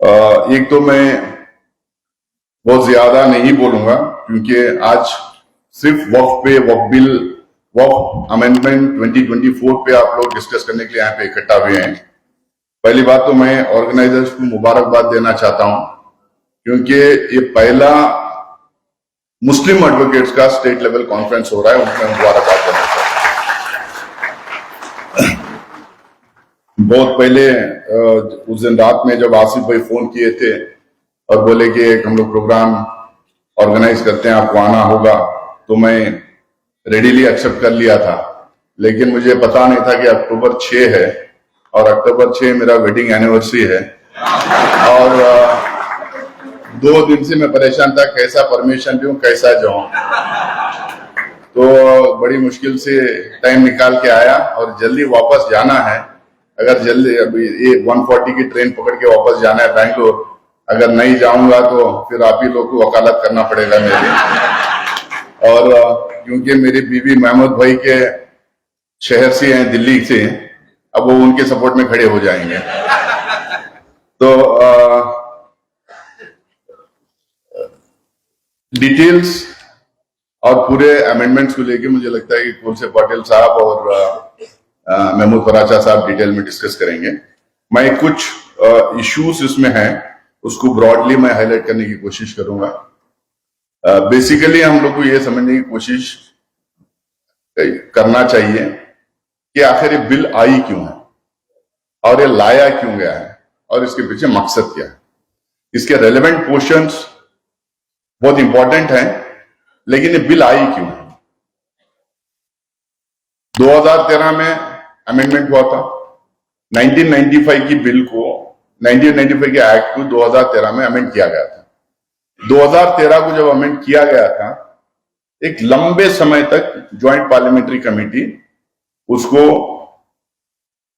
एक तो मैं बहुत ज्यादा नहीं बोलूंगा क्योंकि आज सिर्फ वक्फ पे वक्फ बिल वक्फ अमेंडमेंट 2024 पे आप लोग डिस्कस करने के लिए यहाँ पे इकट्ठा हुए हैं। पहली बात तो मैं ऑर्गेनाइजर्स को मुबारकबाद देना चाहता हूं क्योंकि ये पहला मुस्लिम एडवोकेट्स का स्टेट लेवल कॉन्फ्रेंस हो रहा है, उनमें मुबारकबाद देना चाहता हूं। बहुत पहले उस दिन रात में जब आसिफ भाई फोन किए थे और बोले कि हम लोग प्रोग्राम ऑर्गेनाइज करते हैं, आपको आना होगा, तो मैं रेडीली एक्सेप्ट कर लिया था। लेकिन मुझे पता नहीं था कि अक्टूबर 6 है और अक्टूबर 6 मेरा वेडिंग एनिवर्सरी है और 2 दिन से मैं परेशान था कैसा परमिशन दूं, कैसा जाऊं। तो बड़ी मुश्किल से टाइम निकाल के आया और जल्दी वापस जाना है। अगर जल्दी अभी ये 140 की ट्रेन पकड़ के वापस जाना है बैंगलोर, अगर नहीं जाऊंगा तो फिर आप ही लोग को वकालत करना पड़ेगा मेरी। और क्योंकि मेरी बीवी महमूद भाई के शहर से हैं, दिल्ली से, अब वो उनके सपोर्ट में खड़े हो जाएंगे। तो डिटेल्स और पूरे अमेंडमेंट्स को लेके मुझे लगता है कि कोलसे पाटिल साहब और महमूद फराचा साहब डिटेल में डिस्कस करेंगे। मैं कुछ इश्यूज इसमें हैं उसको ब्रॉडली मैं हाईलाइट करने की कोशिश करूंगा। बेसिकली हम लोग को ये समझने की कोशिश करना चाहिए कि आखिर ये बिल आई क्यों है और ये लाया क्यों गया है और इसके पीछे मकसद क्या है। इसके रेलेवेंट पोर्शंस बहुत इंपॉर्टेंट हैं, लेकिन ये बिल आई क्यों है। 2013 में अमेंडमेंट हुआ था। 1995 की बिल को 1995 के एक्ट को 2013 में अमेंड किया गया था। 2013 को जब अमेंड किया गया था, एक लंबे समय तक ज्वाइंट पार्लियामेंट्री कमेटी उसको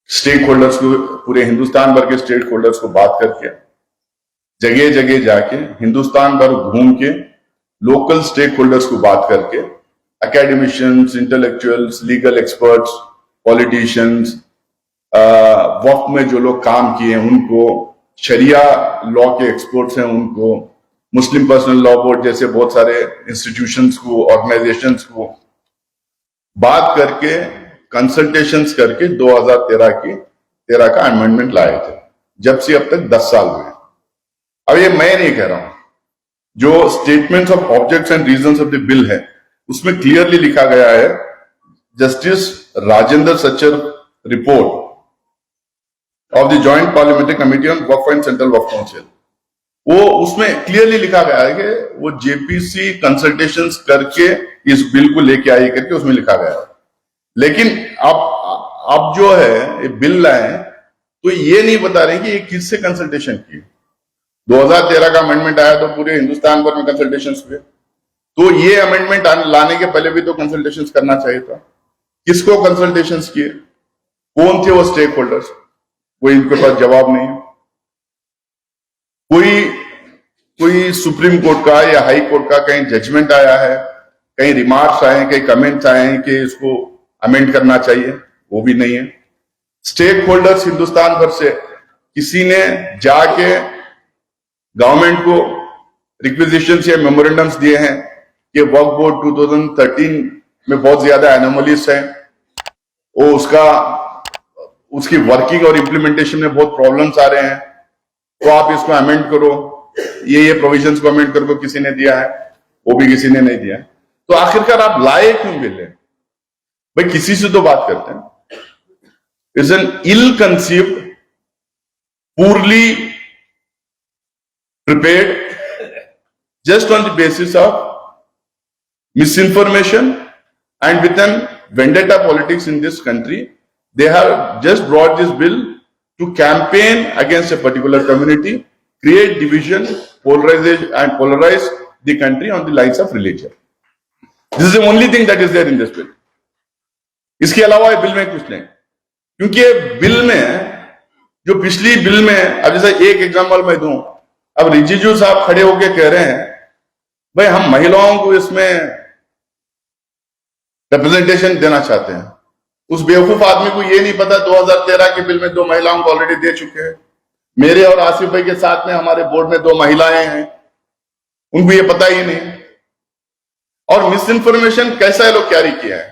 स्टेक होल्डर्स को, पूरे हिंदुस्तान भर के स्टेक होल्डर्स को बात करके जगह जगह जाके हिंदुस्तान भर घूम के लोकल स्टेक होल्डर्स को बात करके academicians, intellectuals, legal experts, politicians, वक्त में जो लोग काम किए हैं उनको, शरिया लॉ के एक्सपर्ट्स हैं उनको, मुस्लिम पर्सनल लॉ बोर्ड जैसे बहुत सारे इंस्टीट्यूशंस को, ऑर्गेनाइजेशंस को बात करके कंसल्टेशंस करके 2013 का अमेंडमेंट लाए थे। जब से अब तक 10 साल हुए। अब ये मैं नहीं कह रहा हूं, जो statements of objects and reasons of the bill है उसमें क्लियरली लिखा गया है। Justice Rajendra Sachar report of the joint parliamentary committee on Waqf and central Waqf council, वो उसमें क्लियरली लिखा गया है कि वो जेपीसी कंसल्टेशंस करके इस बिल को लेके आई करके उसमें लिखा गया है। लेकिन अब जो है ये बिल लाए तो ये नहीं बता रहे कि ये किससे कंसल्टेशन की। 2013 का अमेंडमेंट आया तो पूरे हिंदुस्तान भर में कंसल्टेशंस हुए, तो ये अमेंडमेंट लाने के पहले भी तो कंसल्टेशंस करना चाहिए था। किसको कंसल्टेशंस किए, कौन थे वो स्टेक होल्डर्स, कोई इनके पास जवाब नहीं है। कोई सुप्रीम कोर्ट का या हाई कोर्ट का कहीं जजमेंट आया है, कहीं रिमार्क्स आए हैं, कहीं कमेंट्स आए हैं कि इसको अमेंड करना चाहिए, वो भी नहीं है। स्टेक होल्डर्स हिंदुस्तान भर से किसी ने जाके गवर्नमेंट को रिक्विजिशंस या मेमोरेंडम्स दिए हैं कि वक्फ बोर्ड 2013 में बहुत ज्यादा एनोमलीज है, वो उसकी वर्किंग और इंप्लीमेंटेशन में बहुत प्रॉब्लम्स आ रहे हैं, तो आप इसको अमेंड करो, ये प्रोविजंस को अमेंड करो। किसी ने दिया है, वो भी किसी ने नहीं दिया है। तो आखिरकार आप लाए क्यों बिल है भाई? किसी से तो बात करते हैं। It's an ill conceived, poorly prepared, just on the basis of misinformation and with an vendetta politics in this country. They have just brought this bill to campaign against a particular community, create division, polarize the country on the lines of religion. This is the only thing that is there in this bill. इसके अलावा bill में कुछ नहीं, क्योंकि bill में जो पिछली bill में, अब जैसे एक एग्जांपल मैं दूं, अब रिजिजू साहब खड़े होकर कह रहे हैं भाई हम महिलाओं को इसमें रिप्रेजेंटेशन देना चाहते हैं। उस बेवकूफ आदमी को ये नहीं पता 2013 के बिल में 2 महिलाओं को ऑलरेडी दे चुके हैं। मेरे और आसिफ भाई के साथ में हमारे बोर्ड में 2 महिलाएं हैं, उनको ये पता ही नहीं। और मिस इन्फॉर्मेशन कैसा है लोग कैरी किया है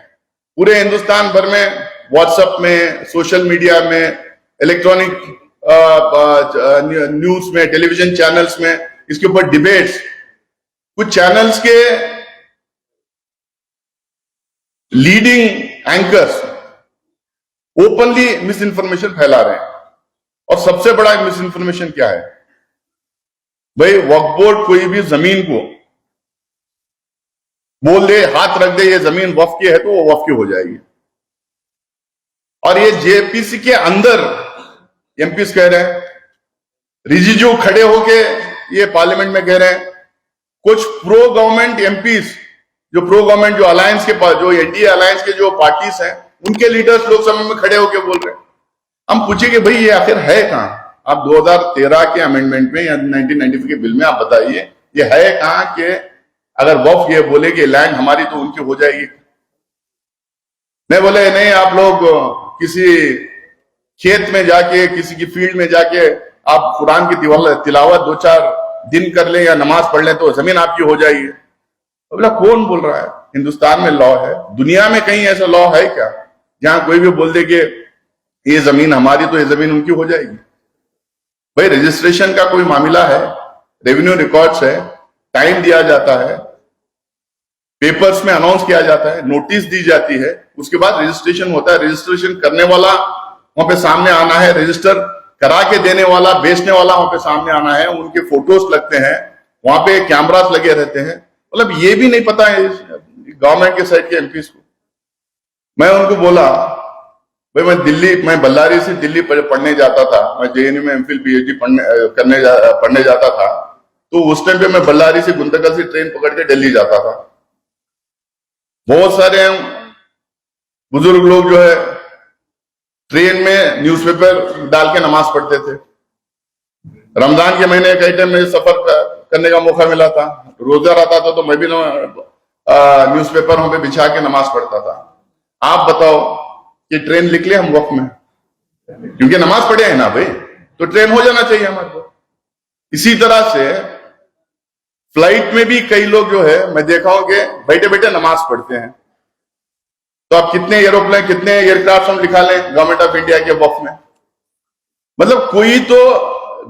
पूरे हिंदुस्तान भर में, व्हाट्सएप में, सोशल मीडिया में, इलेक्ट्रॉनिक न्यूज में, टेलीविजन चैनल्स में, इसके ऊपर डिबेट्स। कुछ चैनल्स के leading anchors openly miss information फैला रहे हैं। और सबसे बड़ा मिस इन्फॉर्मेशन क्या है भाई, वक्फ बोर्ड कोई भी जमीन को बोल दे, हाथ रख दे, ये जमीन वक्फ की है तो वो वक्फ की हो जाएगी। और ये जेपीसी के अंदर एमपीस कह रहे हैं, रिजिजू खड़े होके ये पार्लियामेंट में कह रहे हैं, कुछ प्रो गवर्नमेंट एमपीस, जो प्रो गवर्नमेंट, जो अलायंस के पास, जो एनडीए अलायंस के जो पार्टीज हैं, उनके लीडर्स लोकसभा में खड़े होके बोल रहे हैं। हम पूछे कि भाई ये आखिर है कहां? आप 2013 के अमेंडमेंट में या 1995 के बिल में आप बताइए ये है कहां कि अगर वक्फ ये बोले कि लैंड हमारी तो उनकी हो जाएगी। नहीं बोले नहीं, आप लोग किसी खेत में जाके, किसी की फील्ड में जाके आप कुरान की तिलावत 2-4 दिन कर लें या नमाज पढ़ लें तो जमीन आपकी हो जाएगी। बोला कौन बोल रहा है? हिंदुस्तान में लॉ है, दुनिया में कहीं ऐसा लॉ है क्या जहां कोई भी बोल दे कि ये जमीन हमारी तो ये जमीन उनकी हो जाएगी? भाई रजिस्ट्रेशन का कोई मामला है, रेवेन्यू रिकॉर्ड्स है, टाइम दिया जाता है, पेपर्स में अनाउंस किया जाता है, नोटिस दी जाती है, उसके बाद रजिस्ट्रेशन होता है। रजिस्ट्रेशन करने वाला वहां पे सामने आना है, रजिस्टर करा के देने वाला, बेचने वाला वहां पे सामने आना है, उनके फोटोज लगते हैं, वहां पे कैमरास लगे रहते हैं। मतलब ये भी नहीं पता है गवर्नमेंट के साइड के एमपीज को। मैं उनको बोला भाई मैं बल्लारी से दिल्ली पढ़ने जाता था, मैं जेएनयू में एमफिल पीएचडी पढ़ने जाता था, तो उस टाइम पे मैं बल्लारी से गुंतकल से ट्रेन पकड़ के दिल्ली जाता था। बहुत सारे बुजुर्ग लोग जो है ट्रेन में न्यूज़पेपर डाल के नमाज पढ़ते थे। रमजान के महीने कई टाइम में सफर करने का मौका मिला था, रोजा रहता था तो मैं भी न्यूज़पेपर वहां पे बिछा के नमाज पढ़ता था। आप बताओ कि ट्रेन निकले हम वक्त में, क्योंकि नमाज पढ़े हैं ना भाई, तो ट्रेन हो जाना चाहिए हमारे को। इसी तरह से फ्लाइट में भी कई लोग जो है मैं देखा हूं कि बैठे बैठे नमाज पढ़ते हैं। तो आप कितने एरोप्लेन, कितने एयरक्राफ्ट हम लिखा लें गवर्नमेंट ऑफ इंडिया के वक्त में? मतलब कोई तो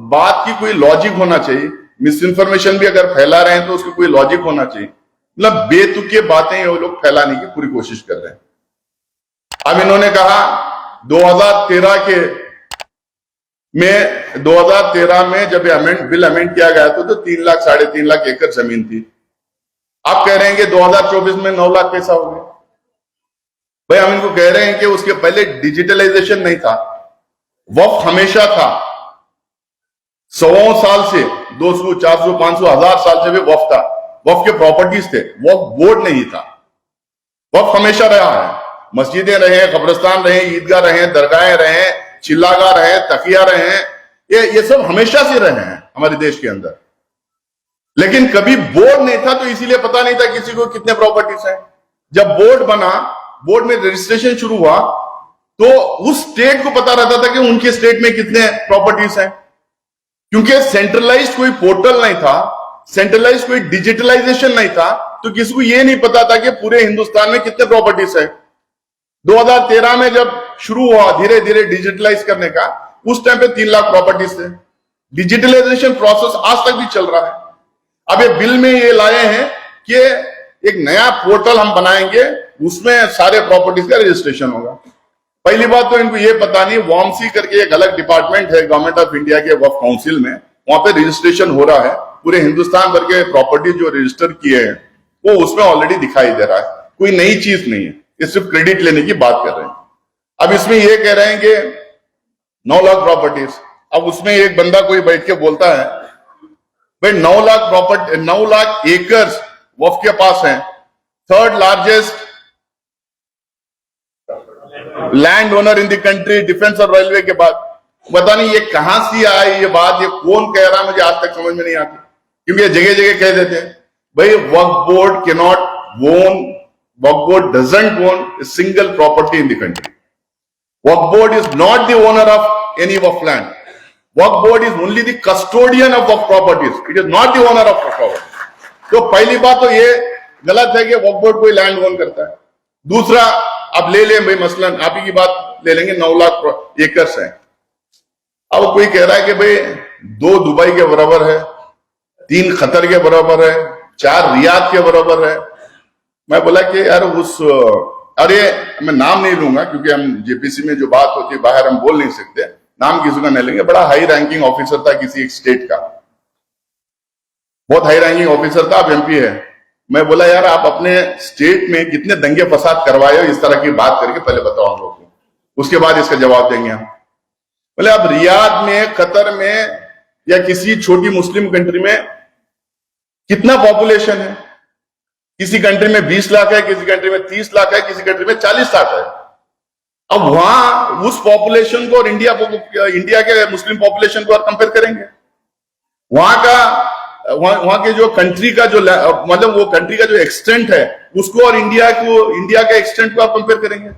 बात की कोई लॉजिक होना चाहिए। मिस इन्फॉर्मेशन भी अगर फैला रहे हैं तो उसकी कोई लॉजिक होना चाहिए। मतलब बेतुके बातें वो लोग फैलाने की पूरी कोशिश कर रहे हैं। अब इन्होंने कहा 2013 में जब बिल अमेंड किया गया था तो 3 लाख 3.5 लाख एकड़ जमीन थी। आप कह रहे हैं कि 2024 में 9 लाख कैसा हो गया? भाई हम इनको कह रहे हैं कि उसके पहले डिजिटलाइजेशन नहीं था, वक्फ हमेशा था। 100 साल से 200, 400, 500, 1000 साल से भी वक्फ था। वक्फ के प्रॉपर्टीज थे, वक्फ बोर्ड नहीं था। वक्फ हमेशा रहा है, मस्जिदें रहे, कब्रिस्तान रहे, ईदगाह रहे, दरगाहें रहे, चिल्लागाह रहे, तकिया रहे, ये सब हमेशा से रहे हैं हमारे देश के अंदर। लेकिन कभी बोर्ड नहीं था, तो इसीलिए पता नहीं था किसी को कितने प्रॉपर्टीज हैं। जब बोर्ड बना, बोर्ड में रजिस्ट्रेशन शुरू हुआ, तो उस स्टेट को पता रहता था कि उनके स्टेट में कितने प्रॉपर्टीज हैं। क्योंकि सेंट्रलाइज्ड कोई पोर्टल नहीं था, सेंट्रलाइज्ड कोई डिजिटलाइजेशन नहीं था, तो किसी को यह नहीं पता था कि पूरे हिंदुस्तान में कितने प्रॉपर्टीज है। 2013 में जब शुरू हुआ धीरे धीरे डिजिटलाइज करने का, उस टाइम पे 3 लाख प्रॉपर्टीज थे। डिजिटलाइजेशन प्रोसेस आज तक भी चल रहा है। अब ये बिल में ये लाए हैं कि एक नया पोर्टल हम बनाएंगे, उसमें सारे प्रॉपर्टीज का रजिस्ट्रेशन होगा। पहली बात तो इनको ये पता नहीं, वामसी करके एक अलग डिपार्टमेंट है गवर्नमेंट ऑफ इंडिया के वक्फ काउंसिल में, वहां पे रजिस्ट्रेशन हो रहा है। पूरे हिंदुस्तान भर के प्रॉपर्टी जो रजिस्टर किए हैं वो उसमें ऑलरेडी दिखाई दे रहा है। कोई नई चीज नहीं है, ये सिर्फ क्रेडिट लेने की बात कर रहे हैं। अब इसमें ये कह रहे हैं कि 9 लाख प्रॉपर्टीज। अब उसमें एक बंदा कोई बैठ के बोलता है भाई 9 लाख प्रॉपर्टी, 9 लाख एकर्स वक्फ के पास है, 3rd largest land owner in the country, defence और रेलवे के बाद। पता नहीं ये कहां से आई ये बात, ये कौन कह रहा है, मुझे आज तक समझ में नहीं आती। क्योंकि ये जगह जगह कह देते हैं भाई Waqf board can not own, Waqf board doesn't own a single property in the country. Waqf board is not the owner of any Waqf land. Waqf board is only the custodian of Waqf properties, it is not the owner of property. तो पहली बात तो ये गलत है कि Waqf board कोई land own करता है। दूसरा, अब ले लें भाई, मसलन आप ही की बात ले लेंगे, 9 लाख एकर्स है। अब कोई कह रहा है कि भाई 2 दुबई के बराबर है, 3 कतर के बराबर है, 4 रियाद के बराबर है। मैं बोला कि यार अरे मैं नाम नहीं लूंगा क्योंकि हम जेपीसी में जो बात होती है बाहर हम बोल नहीं सकते, नाम किसी का नहीं लेंगे। बड़ा हाई रैंकिंग ऑफिसर था किसी एक स्टेट का, बहुत हाई रैंकिंग ऑफिसर था, अब एमपी है। मैं बोला यार आप अपने स्टेट में कितने दंगे फसाद करवाए हो, इस तरह की बात करके पहले बताओ हम लोग को, उसके बाद इसका जवाब देंगे हम। बोले अब रियाद में, कतर में या किसी छोटी मुस्लिम कंट्री में कितना पॉपुलेशन है? किसी कंट्री में 20 लाख है, किसी कंट्री में 30 लाख है, किसी कंट्री में 40 लाख है। अब वहां उस पॉपुलेशन को और इंडिया के मुस्लिम पॉपुलेशन को कंपेयर करेंगे? वहां के जो कंट्री का जो मतलब वो कंट्री का जो एक्सटेंट है उसको और इंडिया के एक्सटेंट को आप कंपेयर करेंगे?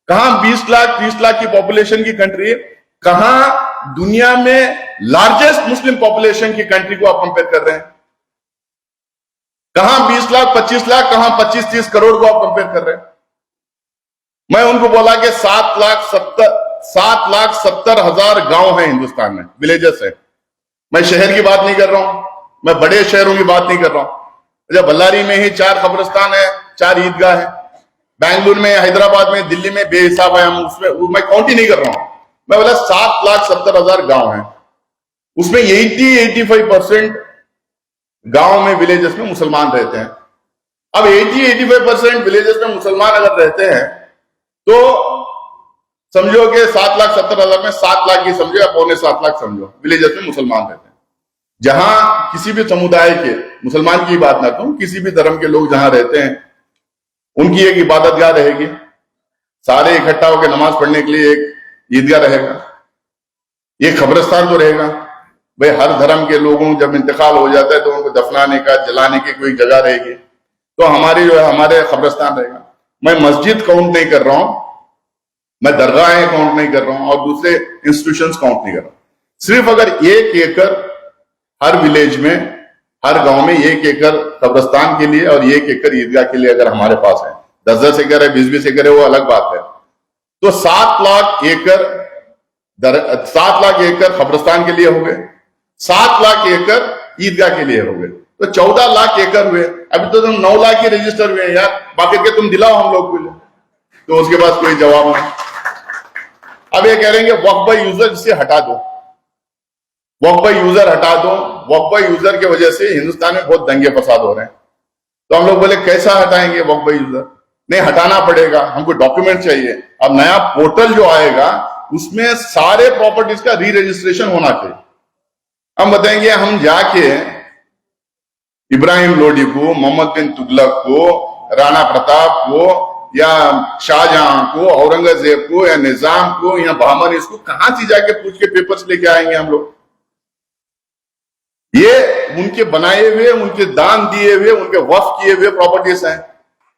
कहां 20 लाख 30 लाख की पॉपुलेशन की कंट्री, कहां दुनिया में लार्जेस्ट मुस्लिम पॉपुलेशन की कंट्री को आप कंपेयर कर रहे हैं? कहां 20 लाख 25 लाख, कहां 25-30 करोड़ को आप कंपेयर कर रहे हैं? मैं उनको बोला कि 7,70,000 गांव हैं हिंदुस्तान में, विलेजेस है। मैं शहर की बात नहीं कर रहा हूं, मैं बड़े शहरों की बात नहीं कर रहा हूं। जब बल्लारी में ही 4 कब्रिस्तान है, 4 ईदगाह है, बेंगलुरु में, हैदराबाद में, दिल्ली में बेहिसाब है। हम उसमें मैं काउंट ही नहीं कर रहा हूं। मैं बोला 7,70,000 गांव हैं, उसमें 80-85% गांव में, विलेजेस में मुसलमान रहते हैं। अब 80-85% विलेजेस में मुसलमान अगर रहते हैं तो समझो कि 7,70,000 में 7 लाख ही समझो या 6.25 लाख समझो विलेजेस में मुसलमान रहते हैं। जहां किसी भी समुदाय के, मुसलमान की बात ना कहूं, किसी भी धर्म के लोग जहां रहते हैं उनकी एक इबादतगाह रहेगी, सारे इकट्ठा होकर नमाज पढ़ने के लिए एक ईदगाह रहेगा, एक कब्रिस्तान तो रहेगा। भाई हर धर्म के लोगों जब इंतकाल हो जाता है तो उनको दफनाने का, जलाने की कोई जगह रहेगी, तो हमारी जो है हमारे कब्रिस्तान रहेगा। मैं मस्जिद काउंट नहीं कर रहा हूं, मैं दरगाहें काउंट नहीं कर रहा हूं और दूसरे इंस्टीट्यूशंस काउंट नहीं कर रहा हूं। सिर्फ अगर 1 एकड़ हर विलेज में, हर गांव में 1 एकड़ कब्रिस्तान के लिए और 1 एकड़ ईदगाह के लिए अगर हमारे पास है, 10-10 एकड़ है, 20-20 एकड़ है, वो अलग बात है। तो 7 लाख एकड़ कब्रिस्तान के लिए हो गए, 7 लाख एकड़ ईदगाह के लिए हो गए, तो 14 लाख एकड़ हुए। अभी तो तुम 9 लाख ही रजिस्टर हुए यार, बाकी के तुम दिलाओ हम लोग को। तो उसके पास कोई जवाब नहीं। अब ये कह रहे हैं वक्फ बाय यूजर से हटा दो, वक्फ बाय यूजर हटा दो, वक्फ बाय यूजर की वजह से हिंदुस्तान में बहुत दंगे फसाद हो रहे हैं। तो हम लोग बोले कैसा हटाएंगे वक्फ बाय यूजर? नहीं, हटाना पड़ेगा, हमको डॉक्यूमेंट चाहिए। अब नया पोर्टल जो आएगा उसमें सारे प्रॉपर्टीज का री रजिस्ट्रेशन होना चाहिए। हम बताएंगे हम जाके इब्राहिम लोडी को, मोहम्मद बिन तुगलक को, राणा प्रताप को या शाहजहां को, औरंगजेब को या निजाम को या बहामन, इसको कहां से जाके पूछ के पेपर्स लेके आएंगे हम लोग? ये उनके बनाए हुए, उनके दान दिए हुए, उनके वक्फ किए हुए प्रॉपर्टीज हैं।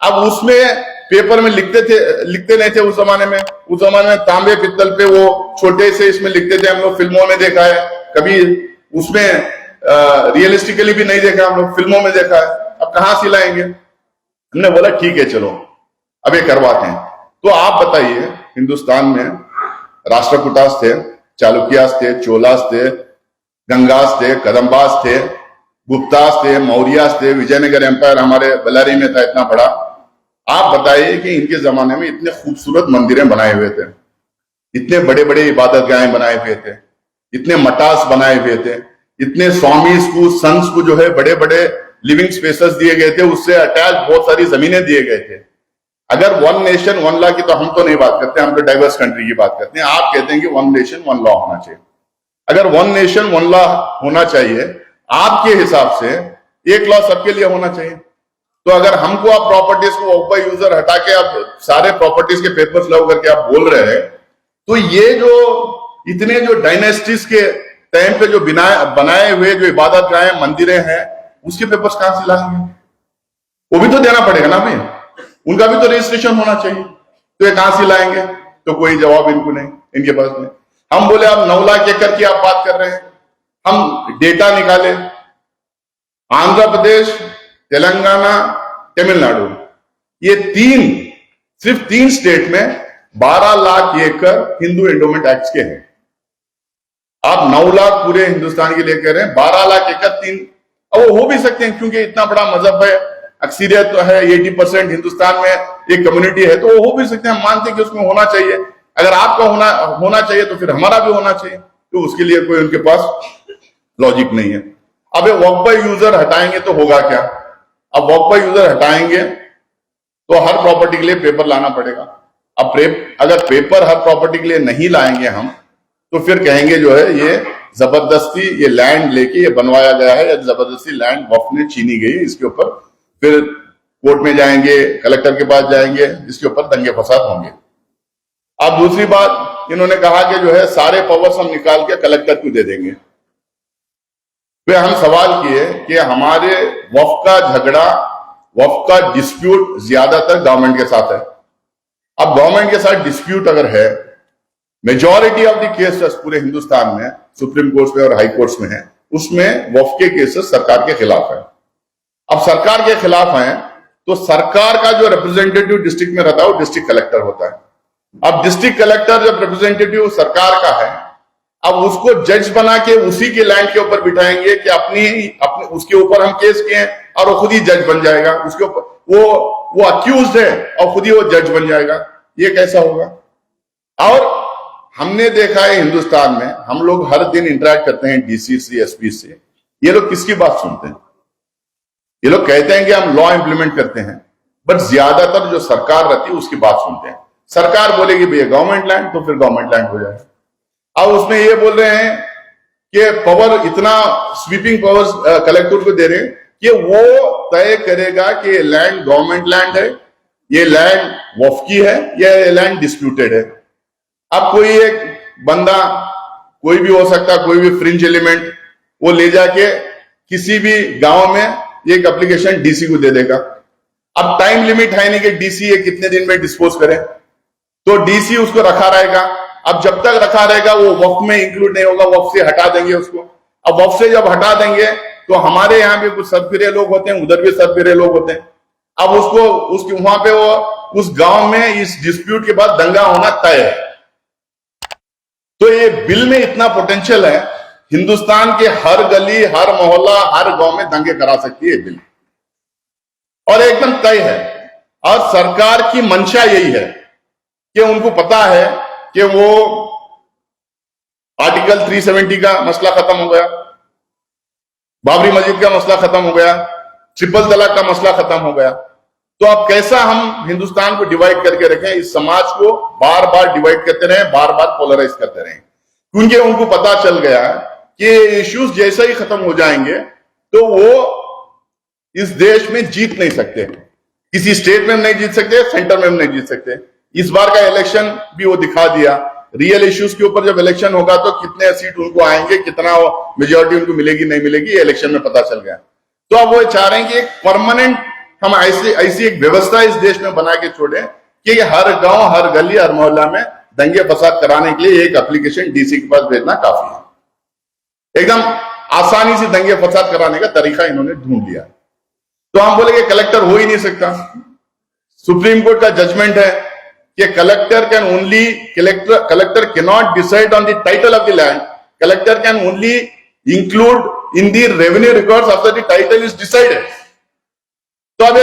अब उसमें पेपर में लिखते नहीं थे उस जमाने में। उस जमाने में तांबे पित्तल पे वो छोटे से इसमें लिखते थे, हम लोग फिल्मों में देखा है, कभी उसमें रियलिस्टिकली भी नहीं देखा, हम लोग फिल्मों में देखा है। अब कहां से लाएंगे? हमने बोला ठीक है चलो अब ये करवाते हैं। तो आप बताइए, हिंदुस्तान में राष्ट्रकूटास थे, चालुक्यास थे, चोलास थे, गंगास थे, कदम्बास थे, गुप्तास थे, मौर्यास थे, विजयनगर एम्पायर हमारे बल्लारी में था इतना बड़ा। आप बताइए कि इनके जमाने में इतने खूबसूरत मंदिरें बनाए हुए थे, इतने बड़े बड़े इबादतगाहें बनाए हुए थे, इतने मटास बनाए हुए थे, इतने स्वामीज को, संस को जो है बड़े बड़े लिविंग स्पेसेस दिए गए थे, उससे अटैच बहुत सारी जमीनें दिए गए थे। अगर 1 नेशन 1 लॉ की तो हम तो नहीं बात करते, हम तो डाइवर्स कंट्री की बात करते हैं। आप कहते हैं कि 1 नेशन 1 लॉ होना चाहिए। अगर 1 नेशन 1 लॉ होना चाहिए, आपके हिसाब से 1 लॉ सबके लिए होना चाहिए। तो अगर हमको आप प्रॉपर्टीज को वक्फ बाय यूजर हटा के आप सारे प्रॉपर्टीज के पेपर्स लो करके आप बोल रहे हैं, तो ये जो इतने जो डायनेस्टीज के टाइम पे जो बनाए हुए जो इबादत गाहें, मंदिरें हैं, उसके पेपर्स कहां से लाएंगे? वो भी तो देना पड़ेगा ना भाई, उनका भी तो रजिस्ट्रेशन होना चाहिए। तो ये कहां से लाएंगे? तो कोई जवाब इनको नहीं, इनके पास नहीं। हम बोले अब 9 लाख एकड़ की आप बात कर रहे हैं, हम डेटा निकाले, आंध्र प्रदेश, तेलंगाना, तमिलनाडु, ये सिर्फ तीन स्टेट में 12 लाख एकड़ हिंदू एंडोमेंट एक्ट के हैं। आप 9 लाख पूरे हिंदुस्तान के लिए कह रहे हैं, 12 लाख एकड़ अब वो हो भी सकते हैं क्योंकि इतना बड़ा मजहब है, अक्सरियत तो है, 80% हिंदुस्तान में एक कम्युनिटी है, तो वो हो भी सकते हैं। हम मानते हैं कि उसमें होना चाहिए। अगर आपका होना चाहिए तो फिर हमारा भी होना चाहिए, तो उसके लिए कोई उनके पास लॉजिक नहीं है। अब ये वॉक बाय यूजर हटाएंगे तो होगा क्या? अब वॉक बाय यूजर हटाएंगे तो हर प्रॉपर्टी के लिए पेपर लाना पड़ेगा। अब अगर पेपर हर प्रॉपर्टी के लिए नहीं लाएंगे हम, तो फिर कहेंगे जो है ये जबरदस्ती ये लैंड लेके ये बनवाया गया है, या जबरदस्ती लैंड वक्फ में छीनी गई, इसके ऊपर फिर कोर्ट में जाएंगे, कलेक्टर के पास जाएंगे, इसके ऊपर दंगे फसाद होंगे। अब दूसरी बात, इन्होंने कहा कि जो है सारे पावर्स हम निकाल के कलेक्टर को दे देंगे। फिर हम सवाल किए कि हमारे वक्फ का झगड़ा, वक्फ का डिस्प्यूट ज्यादातर गवर्नमेंट के साथ है। अब गवर्नमेंट के साथ डिस्प्यूट अगर है, मेजॉरिटी ऑफ द केसेस पूरे हिंदुस्तान में सुप्रीम कोर्ट में और हाई कोर्ट्स में है, उसमें वक्फ के केसेस सरकार के खिलाफ है। अब सरकार के खिलाफ है तो सरकार का जो रिप्रेजेंटेटिव डिस्ट्रिक्ट में रहता है वो डिस्ट्रिक्ट कलेक्टर होता है। अब डिस्ट्रिक्ट कलेक्टर जब रिप्रेजेंटेटिव सरकार का है, अब उसको जज बना के उसी के लैंड के ऊपर बिठाएंगे कि अपने उसके ऊपर हम केस किए और वो खुद ही जज बन जाएगा। उसके ऊपर वो अक्यूज्ड है और खुद ही वो जज बन जाएगा। ये कैसा होगा? और हमने देखा है हिंदुस्तान में, हम लोग हर दिन इंटरेक्ट करते हैं डीसी से, एसपी से, ये लोग किसकी बात सुनते हैं? ये लोग कहते हैं कि हम लॉ इंप्लीमेंट करते हैं, बट ज्यादातर जो सरकार रहती है उसकी बात सुनते हैं। सरकार बोलेगी भैया गवर्नमेंट लैंड, तो फिर गवर्नमेंट लैंड हो जाए। अब उसमें ये बोल रहे हैं कि पावर, इतना स्वीपिंग पावर्स कलेक्टर को दे रहे हैं कि वो तय करेगा कि ये लैंड गवर्नमेंट लैंड है, ये लैंड वक्फ की है, या ये लैंड डिस्प्यूटेड है। अब कोई एक बंदा, कोई भी हो सकता, कोई भी फ्रिंज एलिमेंट, वो ले जाके किसी भी गांव में एक एप्लीकेशन डीसी को दे देगा। अब टाइम लिमिट है नहीं कि डीसी ये कितने दिन में डिस्पोज करे, तो डीसी उसको रखा रहेगा। अब जब तक रखा रहेगा वो वक्फ में इंक्लूड नहीं होगा, वक्फ से हटा देंगे उसको। अब वक्फ से जब हटा देंगे तो हमारे यहाँ भी कुछ सरफिरे लोग होते हैं, उधर भी सरफिरे लोग होते हैं। अब उसकी वहां पे वो उस गांव में इस डिस्प्यूट के बाद दंगा होना तय है। तो ये बिल में इतना पोटेंशियल है, हिंदुस्तान के हर गली, हर मोहल्ला, हर गांव में दंगे करा सकती है बिल, और एकदम तय है। और सरकार की मंशा यही है कि उनको पता है कि वो आर्टिकल 370 का मसला खत्म हो गया, बाबरी मस्जिद का मसला खत्म हो गया, ट्रिपल तलाक का मसला खत्म हो गया। तो अब कैसा हम हिंदुस्तान को डिवाइड करके रखें, इस समाज को बार बार डिवाइड करते रहे, बार बार पोलराइज करते रहे, क्योंकि उनको पता चल गया कि इश्यूज जैसे ही खत्म हो जाएंगे तो वो इस देश में जीत नहीं सकते, किसी स्टेट में नहीं जीत सकते, सेंटर में नहीं जीत सकते। इस बार का इलेक्शन भी वो दिखा दिया। रियल इश्यूज के ऊपर जब इलेक्शन होगा तो कितने सीट उनको आएंगे, कितना मेजोरिटी उनको मिलेगी नहीं मिलेगी, इलेक्शन में पता चल गया। तो अब वो चाह रहे हैं कि एक परमानेंट हम ऐसी एक व्यवस्था इस देश में बना के छोड़े कि हर गांव, हर गली, हर मोहल्ला में दंगे फसाद कराने के लिए एक एप्लीकेशन डीसी के पास भेजना काफी है। एकदम आसानी से दंगे फसाद कराने का तरीका इन्होंने ढूंढ लिया। तो हम बोले कि कलेक्टर हो ही नहीं सकता। सुप्रीम कोर्ट का जजमेंट है कि collector can not decide on the title of the land, collector can only include in the revenue records after the title is decided. तो अब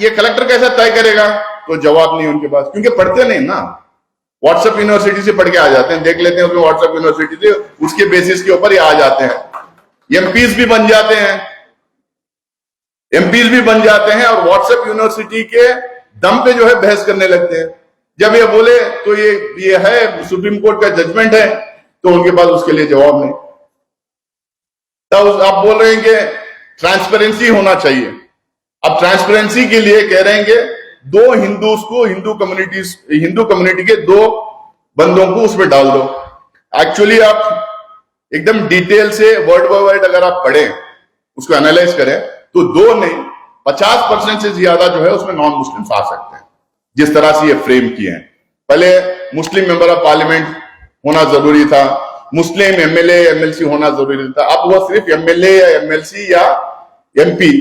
ये कलेक्टर कैसे तय करेगा? तो जवाब नहीं उनके पास, क्योंकि पढ़ते नहीं ना, व्हाट्सएप यूनिवर्सिटी से पढ़ के आ जाते हैं, देख लेते हैं उसमें व्हाट्सएप यूनिवर्सिटी से, उसके बेसिस के ऊपर ये आ जाते हैं। एमपीज भी बन जाते हैं, एमपीज भी बन जाते हैं और व्हाट्सएप यूनिवर्सिटी के दम पे जो है बहस करने लगते हैं। जब ये बोले तो ये है सुप्रीम कोर्ट का जजमेंट है, तो उनके पास उसके लिए जवाब नहीं। तब आप बोल रहे हैं कि ट्रांसपेरेंसी होना चाहिए। अब ट्रांसपेरेंसी के लिए कह रहे हैं कि दो हिंदूज को, हिंदू कम्युनिटी के दो बंदों को उसमें डाल दो। एक्चुअली आप एकदम डिटेल से वर्ड बाय वर्ड अगर आप पढ़ें, उसको एनालाइज करें, तो दो नहीं 50% से ज्यादा जो है उसमें नॉन मुस्लिम्स आ सकते हैं, जिस तरह से ये फ्रेम किए हैं। पहले मुस्लिम मेंबर ऑफ पार्लियामेंट होना जरूरी था, मुस्लिम एमएलए एमएलसी होना जरूरी था। अब वो सिर्फ एमएलए या एमएलसी या एमपी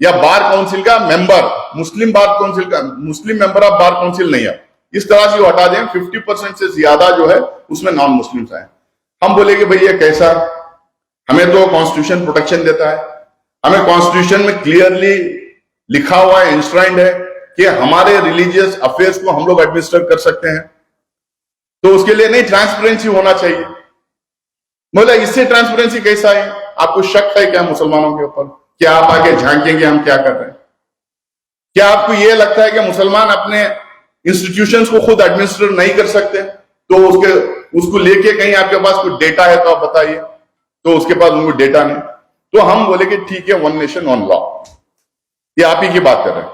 या बार काउंसिल का मेंबर, मुस्लिम बार काउंसिल का मुस्लिम मेंबर ऑफ बार काउंसिल नहीं है, इस तरह से हटा दें। 50% से ज्यादा जो है उसमें नॉन मुस्लिम्स आए। हम बोले कि भाई ये कैसा, हमें तो कॉन्स्टिट्यूशन प्रोटेक्शन देता है, हमें कॉन्स्टिट्यूशन में क्लियरली लिखा हुआ है, इंश्राइंड है कि हमारे रिलीजियस अफेयर्स को हम लोग एडमिनिस्टर कर सकते हैं, तो उसके लिए नहीं ट्रांसपेरेंसी होना चाहिए। बोला इससे ट्रांसपेरेंसी कैसा है? आपको शक है क्या मुसलमानों के ऊपर? क्या आप आगे झांकेंगे हम क्या कर रहे हैं? क्या आपको यह लगता है कि मुसलमान अपने इंस्टीट्यूशंस को खुद एडमिनिस्टर नहीं कर सकते? तो उसको लेके कहीं आपके पास कोई डेटा है तो आप बताइए। तो उसके पास उनको डेटा नहीं। तो हम बोले कि ठीक है, वन नेशन वन लॉ, ये आप ही की बात कर रहे हैं।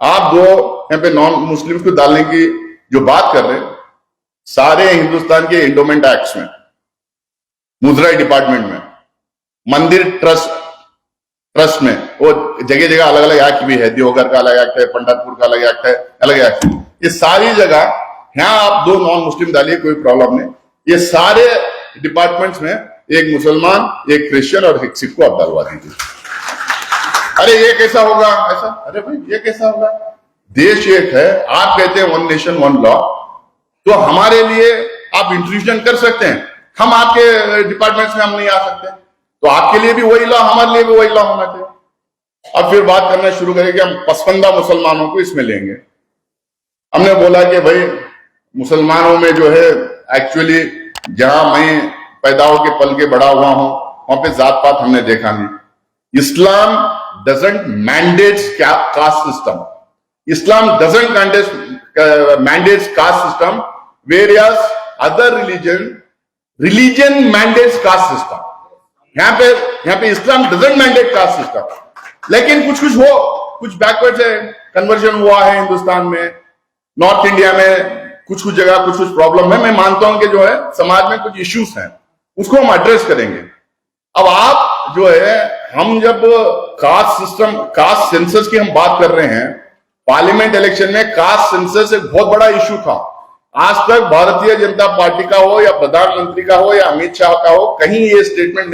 आप दो यहाँ पे नॉन मुस्लिम को डालने की जो बात कर रहे हैं, सारे हिंदुस्तान के एंडोमेंट एक्ट्स में, मुजराई डिपार्टमेंट में, मंदिर ट्रस्ट में, वो जगह जगह अलग अलग एक्ट भी है। देवघर का अलग एक्ट है, पंढरपुर का अलग एक्ट है, अलग एक्ट है। ये सारी जगह यहां आप दो नॉन मुस्लिम डालिए, कोई प्रॉब्लम नहीं। ये सारे डिपार्टमेंट्स में एक मुसलमान, एक क्रिश्चियन और एक सिख को आप डालवा दीजिए। अरे ये कैसा होगा? ऐसा? अरे भाई ये कैसा होगा? देश एक है, आप कहते हैं वन नेशन वन लॉ, तो हमारे लिए आप इंट्रूजन कर सकते हैं, हम आपके डिपार्टमेंट्स में हम नहीं आ सकते। तो आपके लिए भी वही लॉ, हमारे लिए भी वही लॉ होना चाहिए। अब फिर बात करना शुरू करें कि हम पसंदीदा मुसलमानों को इसमें लेंगे। हमने बोला कि भाई मुसलमानों में जो है एक्चुअली जहां मैं पैदा होके पल के बड़ा हुआ हूं, वहां पे जात पात हमने देखा नहीं। Islam doesn't mandates caste system, Islam doesn't mandates caste system, various other religion mandates caste system. यहाँ पे Islam doesn't mandate caste system. लेकिन कुछ बैकवर्ड है, कन्वर्जन हुआ है हिंदुस्तान में, नॉर्थ इंडिया में कुछ जगह कुछ प्रॉब्लम है। मैं मानता हूं कि जो है समाज में कुछ इश्यूज हैं, उसको हम एड्रेस करेंगे। अब आप जो है, हम जब कास्ट सिस्टम, कास्ट सेंसस की हम बात कर रहे हैं, पार्लियामेंट इलेक्शन में कास्ट सेंसस एक बहुत बड़ा इश्यू था। आज तक भारतीय जनता पार्टी का हो या प्रधानमंत्री का हो या अमित शाह का हो, कहीं ये स्टेटमेंट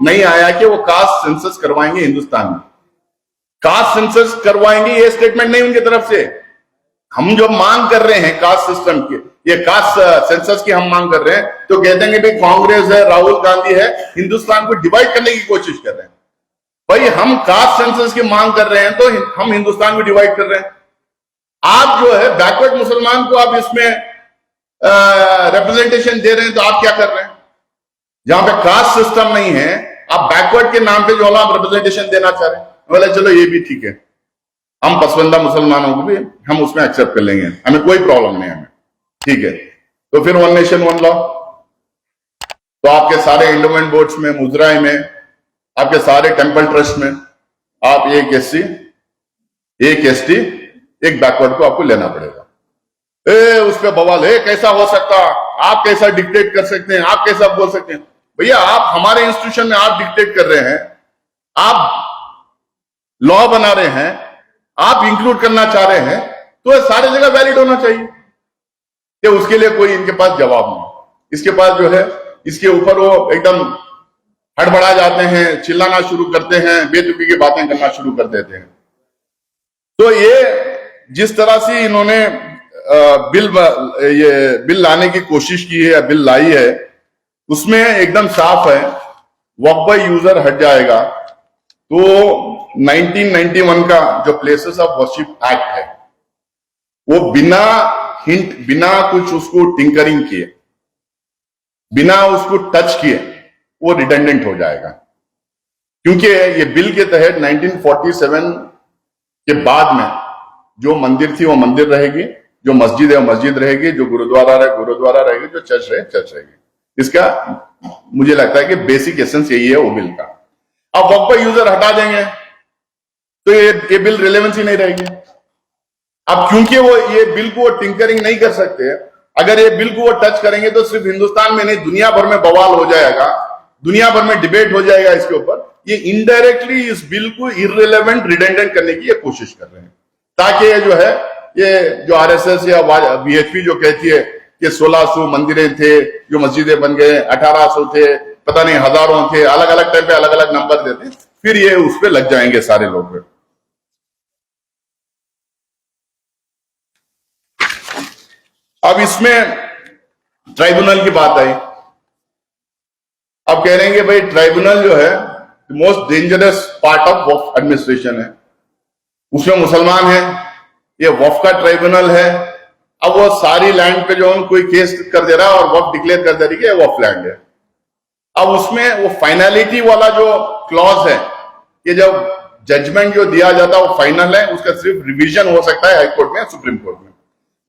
नहीं आया कि वो कास्ट सेंसस करवाएंगे हिंदुस्तान में, कास्ट सेंसस करवाएंगे, ये स्टेटमेंट नहीं उनकी तरफ से। हम जो मांग कर रहे हैं कास्ट सिस्टम की, ये कास्ट सेंसस की हम मांग कर रहे हैं, तो कहते हैं कि भाई कांग्रेस है, राहुल गांधी है, हिंदुस्तान को डिवाइड करने की कोशिश कर रहे हैं। भाई हम कास्ट सेंसस की मांग कर रहे हैं तो हम हिंदुस्तान को डिवाइड कर रहे हैं। आप जो है बैकवर्ड मुसलमान को आप इसमें रिप्रेजेंटेशन दे रहे हैं, तो आप क्या कर रहे हैं? जहां पे कास्ट सिस्टम नहीं है, आप बैकवर्ड के नाम पे जो आप रिप्रेजेंटेशन देना चाह रहे हैं। बोले चलो ये भी ठीक है, हम पसंदीदा मुसलमानों को भी हम उसमें एक्सेप्ट कर लेंगे, हमें कोई प्रॉब्लम नहीं है, हमें ठीक है। तो फिर वन नेशन वन लॉ, तो आपके सारे एंडोमेंट बोर्ड्स में, मुजराई में, आपके सारे टेंपल ट्रस्ट में आप एक एससी, एक एसटी, एक बैकवर्ड को आपको लेना पड़ेगा। उस पर बवाल है, कैसा हो सकता, आप कैसा डिक्टेट कर सकते हैं, आप कैसा बोल सकते हैं? भैया आप हमारे इंस्टीट्यूशन में आप डिक्टेट कर रहे हैं, आप लॉ बना रहे हैं, आप इंक्लूड करना चाह रहे हैं, तो सारी जगह वैलिड होना चाहिए कि उसके लिए कोई इनके पास जवाब नहीं। इसके पास जो है, इसके ऊपर वो एकदम हड़बड़ा जाते हैं, चिल्लाना शुरू करते हैं, बेतुकी की बातें करना शुरू कर देते हैं। तो ये जिस तरह से इन्होंने बिल लाने की कोशिश की है या बिल लाई है, उसमें एकदम साफ है वक्फ बाय यूजर हट जाएगा। तो 1991 का जो प्लेसेस ऑफ वर्शिप एक्ट है, वो बिना हिंट, बिना कुछ उसको टिंकरिंग किए, बिना उसको टच किए वो रिडंडेंट हो जाएगा। क्योंकि ये बिल के तहत 1947 के बाद में जो मंदिर थी वो मंदिर रहेगी, जो मस्जिद है वो मस्जिद रहेगी, जो गुरुद्वारा रहे गुरुद्वारा रहेगी, जो चर्च रहे चर्च रहेगी। इसका मुझे लगता है कि बेसिक एसेंस यही है वो बिल का। अब वक्फ बाय यूजर हटा देंगे तो ये बिल रिलेवेंसी नहीं रहेगी। अब क्योंकि वो ये बिल को टिंकरिंग नहीं कर सकते, अगर ये बिल को वो टच करेंगे तो सिर्फ हिंदुस्तान में नहीं दुनिया भर में बवाल हो जाएगा, दुनिया भर में डिबेट हो जाएगा इसके ऊपर। ये इनडायरेक्टली इस बिल को इररिलेवेंट, रिडेंडेंट करने की ये कोशिश कर रहे हैं, ताकि ये जो है, ये जो आरएसएस या वीएचपी जो कहती है कि 1600 मंदिरें थे जो मस्जिदें बन गए, 1800 थे, पता नहीं हजारों थे, अलग अलग टाइम पे अलग अलग नंबर देते, फिर ये उस पे लग जाएंगे सारे लोग। अब इसमें ट्राइब्यूनल की बात आई। अब कह रहे हैं कि भाई ट्राइब्यूनल जो है most dangerous part of Waqf administration है, उसमें मुसलमान है, ये वक्फ का ट्राइब्यूनल है। अब वो सारी लैंड पे जो कोई केस कर दे रहा है और वक्फ डिक्लेयर कर दे रही है वक्फ लैंड है। अब उसमें वो फाइनलिटी वाला जो क्लॉज है कि जब जजमेंट जो दिया जाता है वो फाइनल है, उसका सिर्फ रिवीजन हो सकता है हाई कोर्ट में, सुप्रीम कोर्ट में।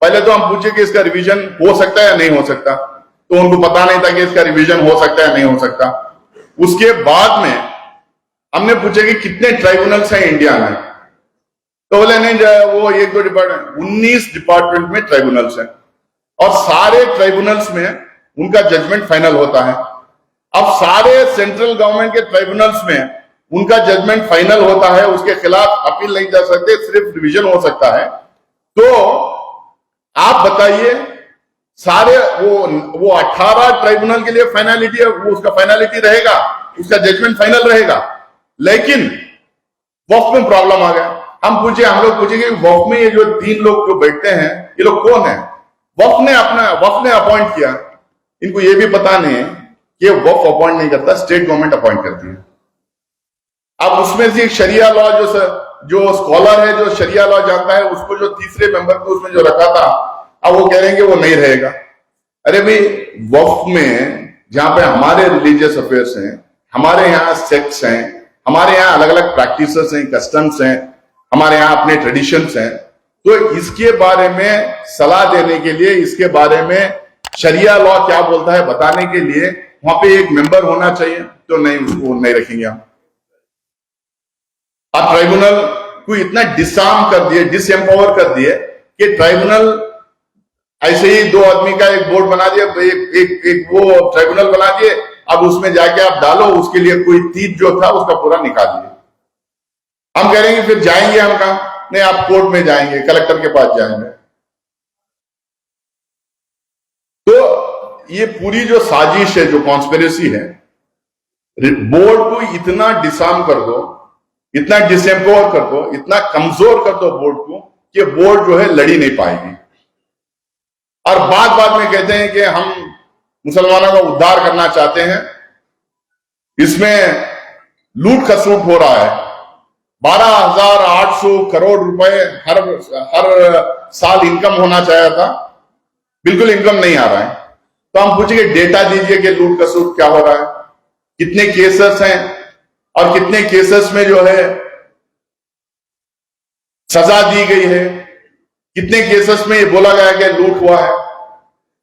पहले तो हम पूछे कि इसका रिवीजन हो सकता है या नहीं हो सकता, तो उनको पता नहीं था कि इसका रिवीजन हो सकता है या नहीं हो सकता। उसके बाद में हमने पूछे कि कितने ट्राइब्यूनल्स हैं इंडिया में, तो बोले नहीं वो 1-2 डिपार्टमेंट, 19 डिपार्टमेंट में ट्राइब्यूनल्स हैं और सारे ट्राइब्यूनल्स में उनका जजमेंट फाइनल होता है। अब सारे सेंट्रल गवर्नमेंट के ट्राइब्यूनल्स में उनका जजमेंट फाइनल होता है, उसके खिलाफ अपील नहीं जा सकते, सिर्फ रिवीजन हो सकता है। तो आप बताइए सारे वो 18 ट्राइब्यूनल के लिए फाइनलिटी है, वो उसका फाइनलिटी रहेगा, उसका जजमेंट फाइनल रहेगा। लेकिन वक्फ में प्रॉब्लम आ गया। हम लोग पूछे कि वक्फ में ये जो 3 लोग जो बैठते हैं ये लोग कौन है? वक्फ ने अपॉइंट किया। इनको ये भी पता नहीं है कि वक्फ अपॉइंट नहीं करता, स्टेट गवर्नमेंट अपॉइंट करती है। अब उसमें से शरिया लॉ जो स्कॉलर है, जो शरिया लॉ जानता है, उसको जो तीसरे मेंबर को उसमें जो रखा था, अब वो कह रहे हैं कि वो नहीं रहेगा। अरे भाई वक्फ में जहां पे हमारे रिलीजियस अफेयर्स हैं, हमारे यहाँ सेक्ट्स हैं, हमारे यहाँ अलग अलग प्रैक्टिसेस हैं, कस्टम्स हैं, हमारे यहाँ अपने ट्रेडिशंस हैं, तो इसके बारे में सलाह देने के लिए, इसके बारे में शरिया लॉ क्या बोलता है बताने के लिए वहां पे एक मेंबर होना चाहिए। तो नहीं, उसको नहीं रखेंगे हम। आप ट्राइब्यूनल को इतना डिसआर्म कर दिए, डिसएम्पावर कर दिए कि ट्राइब्यूनल ऐसे ही 2 आदमी का एक बोर्ड बना दिया, एक वो ट्राइब्यूनल बना दिए। अब उसमें जाके आप डालो, उसके लिए कोई तीत जो था उसका पूरा निकाल दिए। हम कह रहे हैं फिर जाएंगे हम कहा? नहीं, आप कोर्ट में जाएंगे, कलेक्टर के पास जाएंगे। तो ये पूरी जो साजिश है, जो कॉन्स्पिरेसी है, बोर्ड को इतना डिसआर्म कर दो, इतना डिसएम्पावर कर दो, इतना कमजोर कर दो बोर्ड को कि बोर्ड जो है लड़ी नहीं पाएगी। और बाद में कहते हैं कि हम मुसलमानों का उद्धार करना चाहते हैं, इसमें लूट खसूट हो रहा है। 12,800 करोड़ रुपए हर साल इनकम होना चाहिए था, बिल्कुल इनकम नहीं आ रहा है। तो हम पूछेंगे डेटा दीजिए कि लूट खसूट क्या हो रहा है, कितने केसेस हैं और कितने केसेस में जो है सजा दी गई है, कितने केसेस में ये बोला गया कि लूट हुआ है।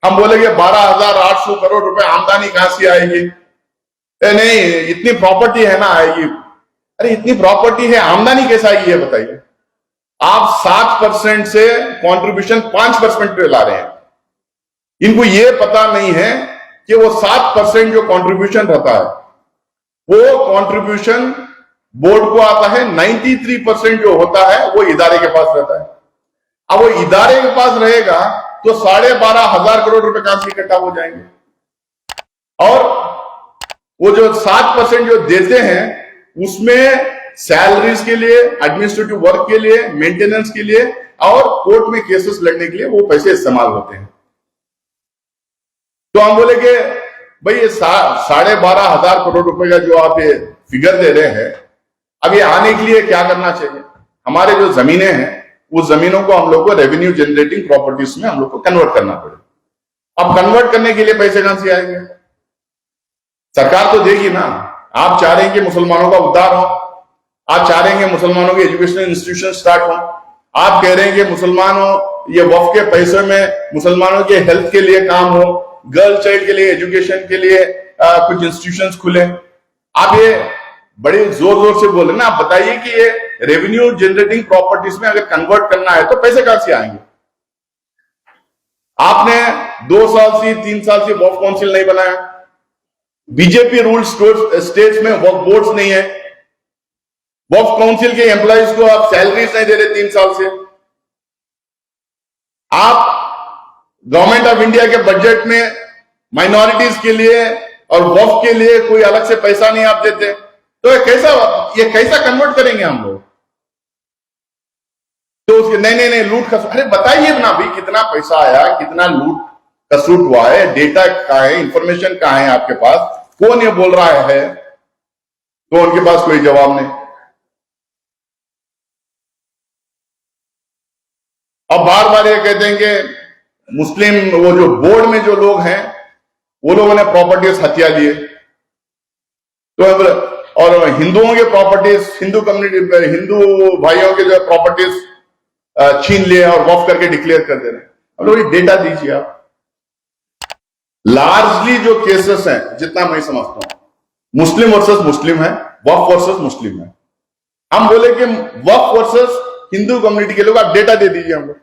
हम बोलेंगे 12,800 करोड़ रुपए आमदनी कहां से आएगी? नहीं, इतनी प्रॉपर्टी है ना आएगी। अरे इतनी प्रॉपर्टी है, आमदनी कैसे आएगी ये बताइए। आप 7% से कंट्रीब्यूशन 5% पे ला रहे हैं। इनको ये पता नहीं है कि वो 7% जो कंट्रीब्यूशन रहता है, वो कंट्रीब्यूशन बोर्ड को आता है, 93% जो होता है वो इदारे के पास रहता है। अब वो इदारे के पास रहेगा तो 12,500 करोड़ रुपए कहां से इकट्ठा हो जाएंगे। और वो जो 7% जो देते हैं उसमें सैलरीज के लिए, एडमिनिस्ट्रेटिव वर्क के लिए, मेंटेनेंस के लिए और कोर्ट में केसेस लड़ने के लिए वो पैसे इस्तेमाल होते हैं। तो हम बोले कि भाई ये 12,500 करोड़ रुपए का जो आप ये फिगर दे रहे हैं, अब ये आने के लिए क्या करना चाहिए? हमारे जो जमीनें हैं उस जमीनों को हम लोग को रेवेन्यू जनरेटिंग प्रॉपर्टीज में हम लोग को कन्वर्ट करना पड़े। अब कन्वर्ट करने के लिए पैसे कहां से आएंगे? सरकार तो देगी ना। आप चाह रहे हैं कि मुसलमानों का उद्धार हो, आप चाह रहे हैं कि मुसलमानों के एजुकेशनल इंस्टीट्यूशन स्टार्ट हो, आप कह रहे हैं कि मुसलमानों ये वक्फ के पैसे में मुसलमानों के हेल्थ के लिए काम हो, गर्ल चाइल्ड के लिए एजुकेशन के लिए कुछ इंस्टीट्यूशंस खुले। आप ये बड़े जोर जोर से बोले ना। आप बताइए कि ये रेवेन्यू जनरेटिंग प्रॉपर्टीज में अगर कन्वर्ट करना है तो पैसे कहां से आएंगे? आपने 2 साल से 3 साल से वक्फ काउंसिल नहीं बनाया, बीजेपी रूल स्टेट्स में वक्फ बोर्ड्स नहीं है, वक्फ काउंसिल के एम्प्लॉइज को आप सैलरीज नहीं दे रहे 3 साल से। आप गवर्नमेंट ऑफ इंडिया के बजट में माइनॉरिटीज के लिए और वक्फ के लिए कोई अलग से पैसा नहीं आप देते, तो ये कैसा कन्वर्ट करेंगे हम लोग? तो उसके नहीं लूट खसूट, अरे बताइए ना भाई, कितना पैसा आया, कितना लूट कसूट हुआ है, डेटा कहां है, इंफॉर्मेशन कहां है आपके पास, कौन ये बोल रहा है? तो उनके पास कोई जवाब नहीं। अब बार बार ये कहते हैं कि मुस्लिम वो जो बोर्ड में जो लोग हैं वो लोगों ने प्रॉपर्टीज हत्या दिए, तो और हिंदुओं के प्रॉपर्टीज, हिंदू कम्युनिटी, हिंदू भाइयों के जो प्रॉपर्टीज छीन लिए और वक्फ करके डिक्लेयर कर दे रहे हैं। अब लोग डेटा दीजिए आप। लार्जली जो केसेस हैं, जितना मैं समझता हूं, मुस्लिम वर्सेस मुस्लिम है, वक्फ वर्सेस मुस्लिम है। हम बोले कि वक्फ वर्सेस हिंदू कम्युनिटी के लोग, आप डेटा दे दीजिए हम लोग।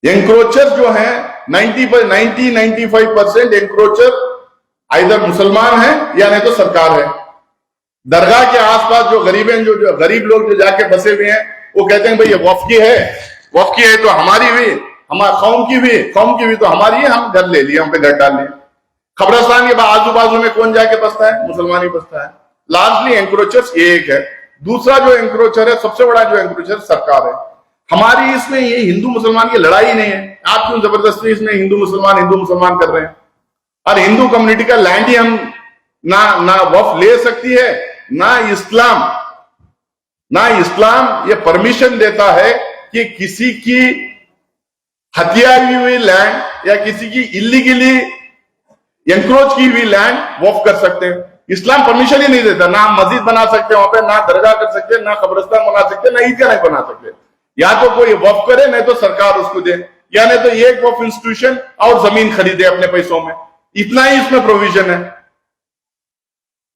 एंक्रोचर जो है 90-95% एंक्रोचर आइदर मुसलमान है या नहीं तो सरकार है। दरगाह के आसपास जो गरीब हैं, जो गरीब लोग जो जाके बसे हुए हैं, वो कहते हैं भाई ये वक्फ की है तो हमारी भी, हमारे कौम की भी तो हमारी है, हम घर ले लिए, हम पे घर डाल लिए। खबरस्तान के आजू बाजू में कौन जाके बसता है? मुसलमान ही बसता है। लार्जली एंक्रोचर्स ये एक है। दूसरा जो एंक्रोचर है, सबसे बड़ा जो एंक्रोचर सरकार है। हमारी इसमें ये हिंदू मुसलमान की लड़ाई नहीं है, आप क्यों जबरदस्ती इसमें हिंदू मुसलमान कर रहे हैं? और हिंदू कम्युनिटी का लैंड ही हम ना वक्फ ले सकती है, ना इस्लाम ये परमिशन देता है कि किसी की हत्या हुई लैंड या किसी की इलीगली एंक्रोच की हुई लैंड वक्फ कर सकते हैं। इस्लाम परमिशन ही नहीं देता। ना हम मस्जिद बना सकते वहां पे, ना दरगाह कर सकते, ना कब्रिस्तान बना सकते, ना ईदगाह नहीं बना सकते। या तो कोई वक्फ करे, नहीं तो सरकार उसको दे, या नहीं तो एक वक्फ इंस्टीट्यूशन और जमीन खरीदे अपने पैसों में। इतना ही इसमें प्रोविजन है।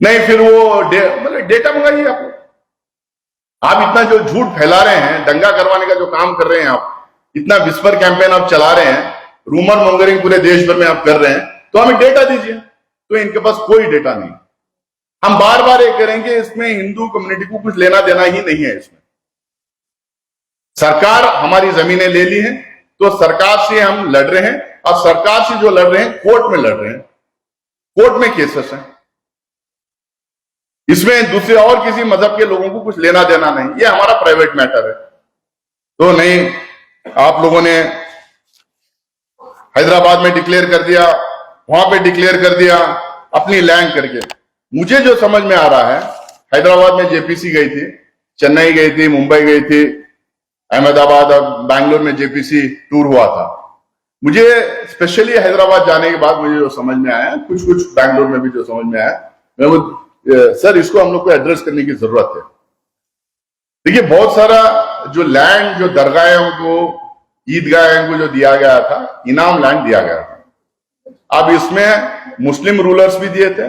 नहीं फिर वो मतलब डेटा मंगाइए आप इतना जो झूठ फैला रहे हैं, दंगा करवाने का जो काम कर रहे हैं आप, इतना विस्पर कैंपेन आप चला रहे हैं, रूमर मॉन्गरिंग पूरे देश भर में आप कर रहे हैं, तो हमें डेटा दीजिए। तो इनके पास कोई डेटा नहीं। हम बार बार ये करेंगे, इसमें हिंदू कम्युनिटी को कुछ लेना देना ही नहीं है। इसमें सरकार हमारी जमीनें ले ली हैं, तो सरकार से हम लड़ रहे हैं, और सरकार से जो लड़ रहे हैं कोर्ट में लड़ रहे हैं, कोर्ट में केसेस हैं। इसमें दूसरे और किसी मजहब के लोगों को कुछ लेना देना नहीं, ये हमारा प्राइवेट मैटर है। तो नहीं, आप लोगों ने हैदराबाद में डिक्लेयर कर दिया, वहां पे डिक्लेयर कर दिया अपनी लैंड करके। मुझे जो समझ में आ रहा है, हैदराबाद में जेपीसी गई थी, चेन्नई गई थी, मुंबई गई थी, अहमदाबाद और बैंगलोर में जेपीसी टूर हुआ था। मुझे स्पेशली हैदराबाद जाने के बाद मुझे जो समझ में आया, कुछ बैंगलोर में भी जो समझ में आया, मैं वो सर इसको हम लोग को एड्रेस करने की जरूरत है। देखिए, बहुत सारा जो लैंड, जो दरगाहों को, ईदगाहों को जो दिया गया था, इनाम लैंड दिया गया था। अब इसमें मुस्लिम रूलर्स भी दिए थे,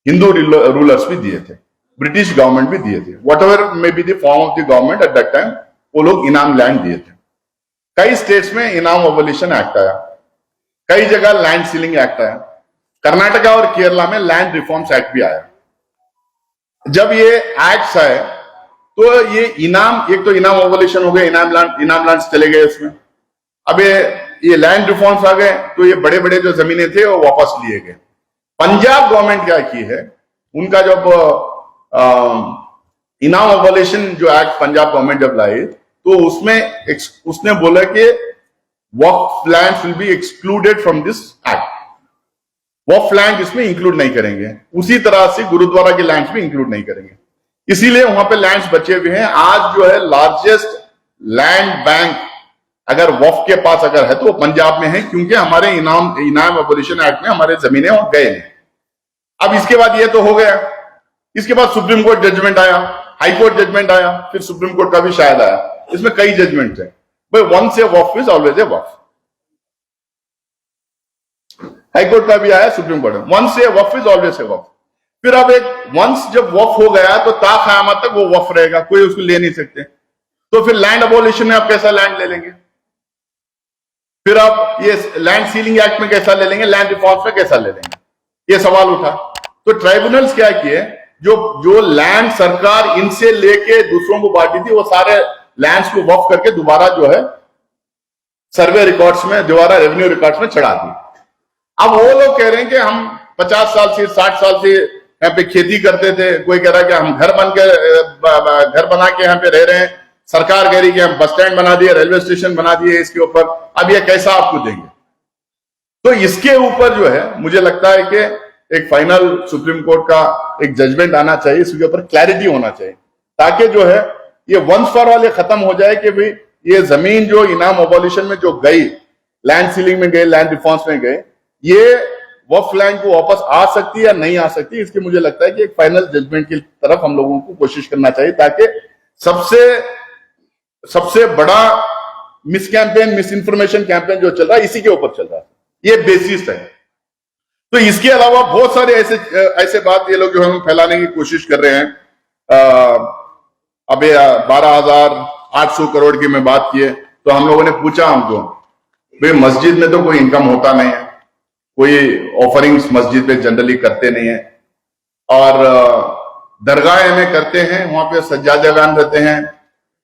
हिंदू रूलर्स भी दिए थे, ब्रिटिश गवर्नमेंट भी दिए थे। What ever may be the form of the government at that time, वो लोग इनाम लैंड दिए थे। कई स्टेट्स में इनाम अबोलिशन एक्ट आया, कई जगह लैंड सीलिंग एक्ट आया, कर्नाटका और केरला में लैंड रिफॉर्म्स एक्ट भी आया। जब ये एक्ट्स आए तो ये इनाम, एक तो इनाम अबोलिशन हो गए, इनाम लैंड चले गए उसमें। अब ये लैंड रिफॉर्म्स आ गए, तो ये बड़े बड़े जो जमीनें थे वो वापस लिए गए। पंजाब गवर्नमेंट क्या की है, उनका जब इनाम अबोलिशन जो एक्ट पंजाब गवर्नमेंट जब लाई, तो उसने बोला कि Waqf lands will be excluded from this act. Waqf land इसमें इंक्लूड नहीं करेंगे। उसी तरह से गुरुद्वारा के लैंड्स भी इंक्लूड नहीं करेंगे, इसीलिए वहां पे लैंड्स बचे हुए हैं। आज जो है लार्जेस्ट लैंड बैंक अगर वक्फ के पास अगर है तो वो पंजाब में है, क्योंकि हमारे इनाम अबोलिशन एक्ट में हमारे जमीनें वहां गए नहीं। अब इसके बाद ये तो हो गया, इसके बाद सुप्रीम कोर्ट जजमेंट आया, हाई कोर्ट जजमेंट आया, फिर सुप्रीम कोर्ट का भी शायद आया। इसमें कई जजमेंट है। भाई once a Waqf is always a Waqf. High court का भी आया, सुप्रीम कोर्ट में once a Waqf is always a Waqf. फिर अब वंस जब वक्फ हो गया तो ता क़यामत तक वो वक्फ रहेगा, कोई उसको ले नहीं सकते। तो फिर लैंड अबोलिशन में आप कैसा लैंड ले लेंगे? फिर आप ये लैंड सीलिंग एक्ट में कैसा ले लेंगे? लैंड रिफॉर्म्स में कैसा ले लेंगे? ये सवाल उठा। तो ट्राइब्यूनल्स क्या किए, जो लैंड सरकार इनसे लेके दूसरों को बांटी थी, वो सारे लैंड्स को वक्फ करके दोबारा जो है सर्वे रिकॉर्ड्स में, दोबारा रेवेन्यू रिकॉर्ड्स में चढ़ा दी। अब वो लोग कह रहे हैं कि हम 50 साल से 60 साल से यहाँ पे खेती करते थे, कोई कह रहा है कि हम घर बना के यहाँ पे रह रहे हैं, सरकार कह रही कि हम बस स्टैंड बना दिए, रेलवे स्टेशन बना दिए इसके ऊपर, अब ये कैसा आपको देंगे। तो इसके ऊपर जो है मुझे लगता है कि एक फाइनल सुप्रीम कोर्ट का एक जजमेंट आना चाहिए, इसके ऊपर क्लैरिटी होना चाहिए, ताकि जो है ये वंस फॉर ऑल ये खत्म हो जाए कि भाई ये जमीन जो इनाम अबॉलिशन में जो गई, लैंड सीलिंग में गए, लैंड रिफॉर्म्स में गए, ये वक्फ लैंड को वापस आ सकती है या नहीं आ सकती, इसकी मुझे लगता है कि एक फाइनल जजमेंट की तरफ हम लोगों को कोशिश करना चाहिए, ताकि सबसे बड़ा miss campaign, miss information campaign जो चल रहा है इसी के ऊपर चल रहा है, ये बेसिस है। तो इसके अलावा बहुत सारे ऐसे बात ये लोग जो हम फैलाने की कोशिश कर रहे हैं। अब 12,800 करोड़ की मैं बात की है, तो हम लोगों ने पूछा हमको, भाई मस्जिद में तो कोई इनकम होता नहीं है, कोई ऑफरिंग्स मस्जिद पे जनरली करते नहीं है, और दरगाह में करते हैं, वहां पे सज्जादेगान रहते हैं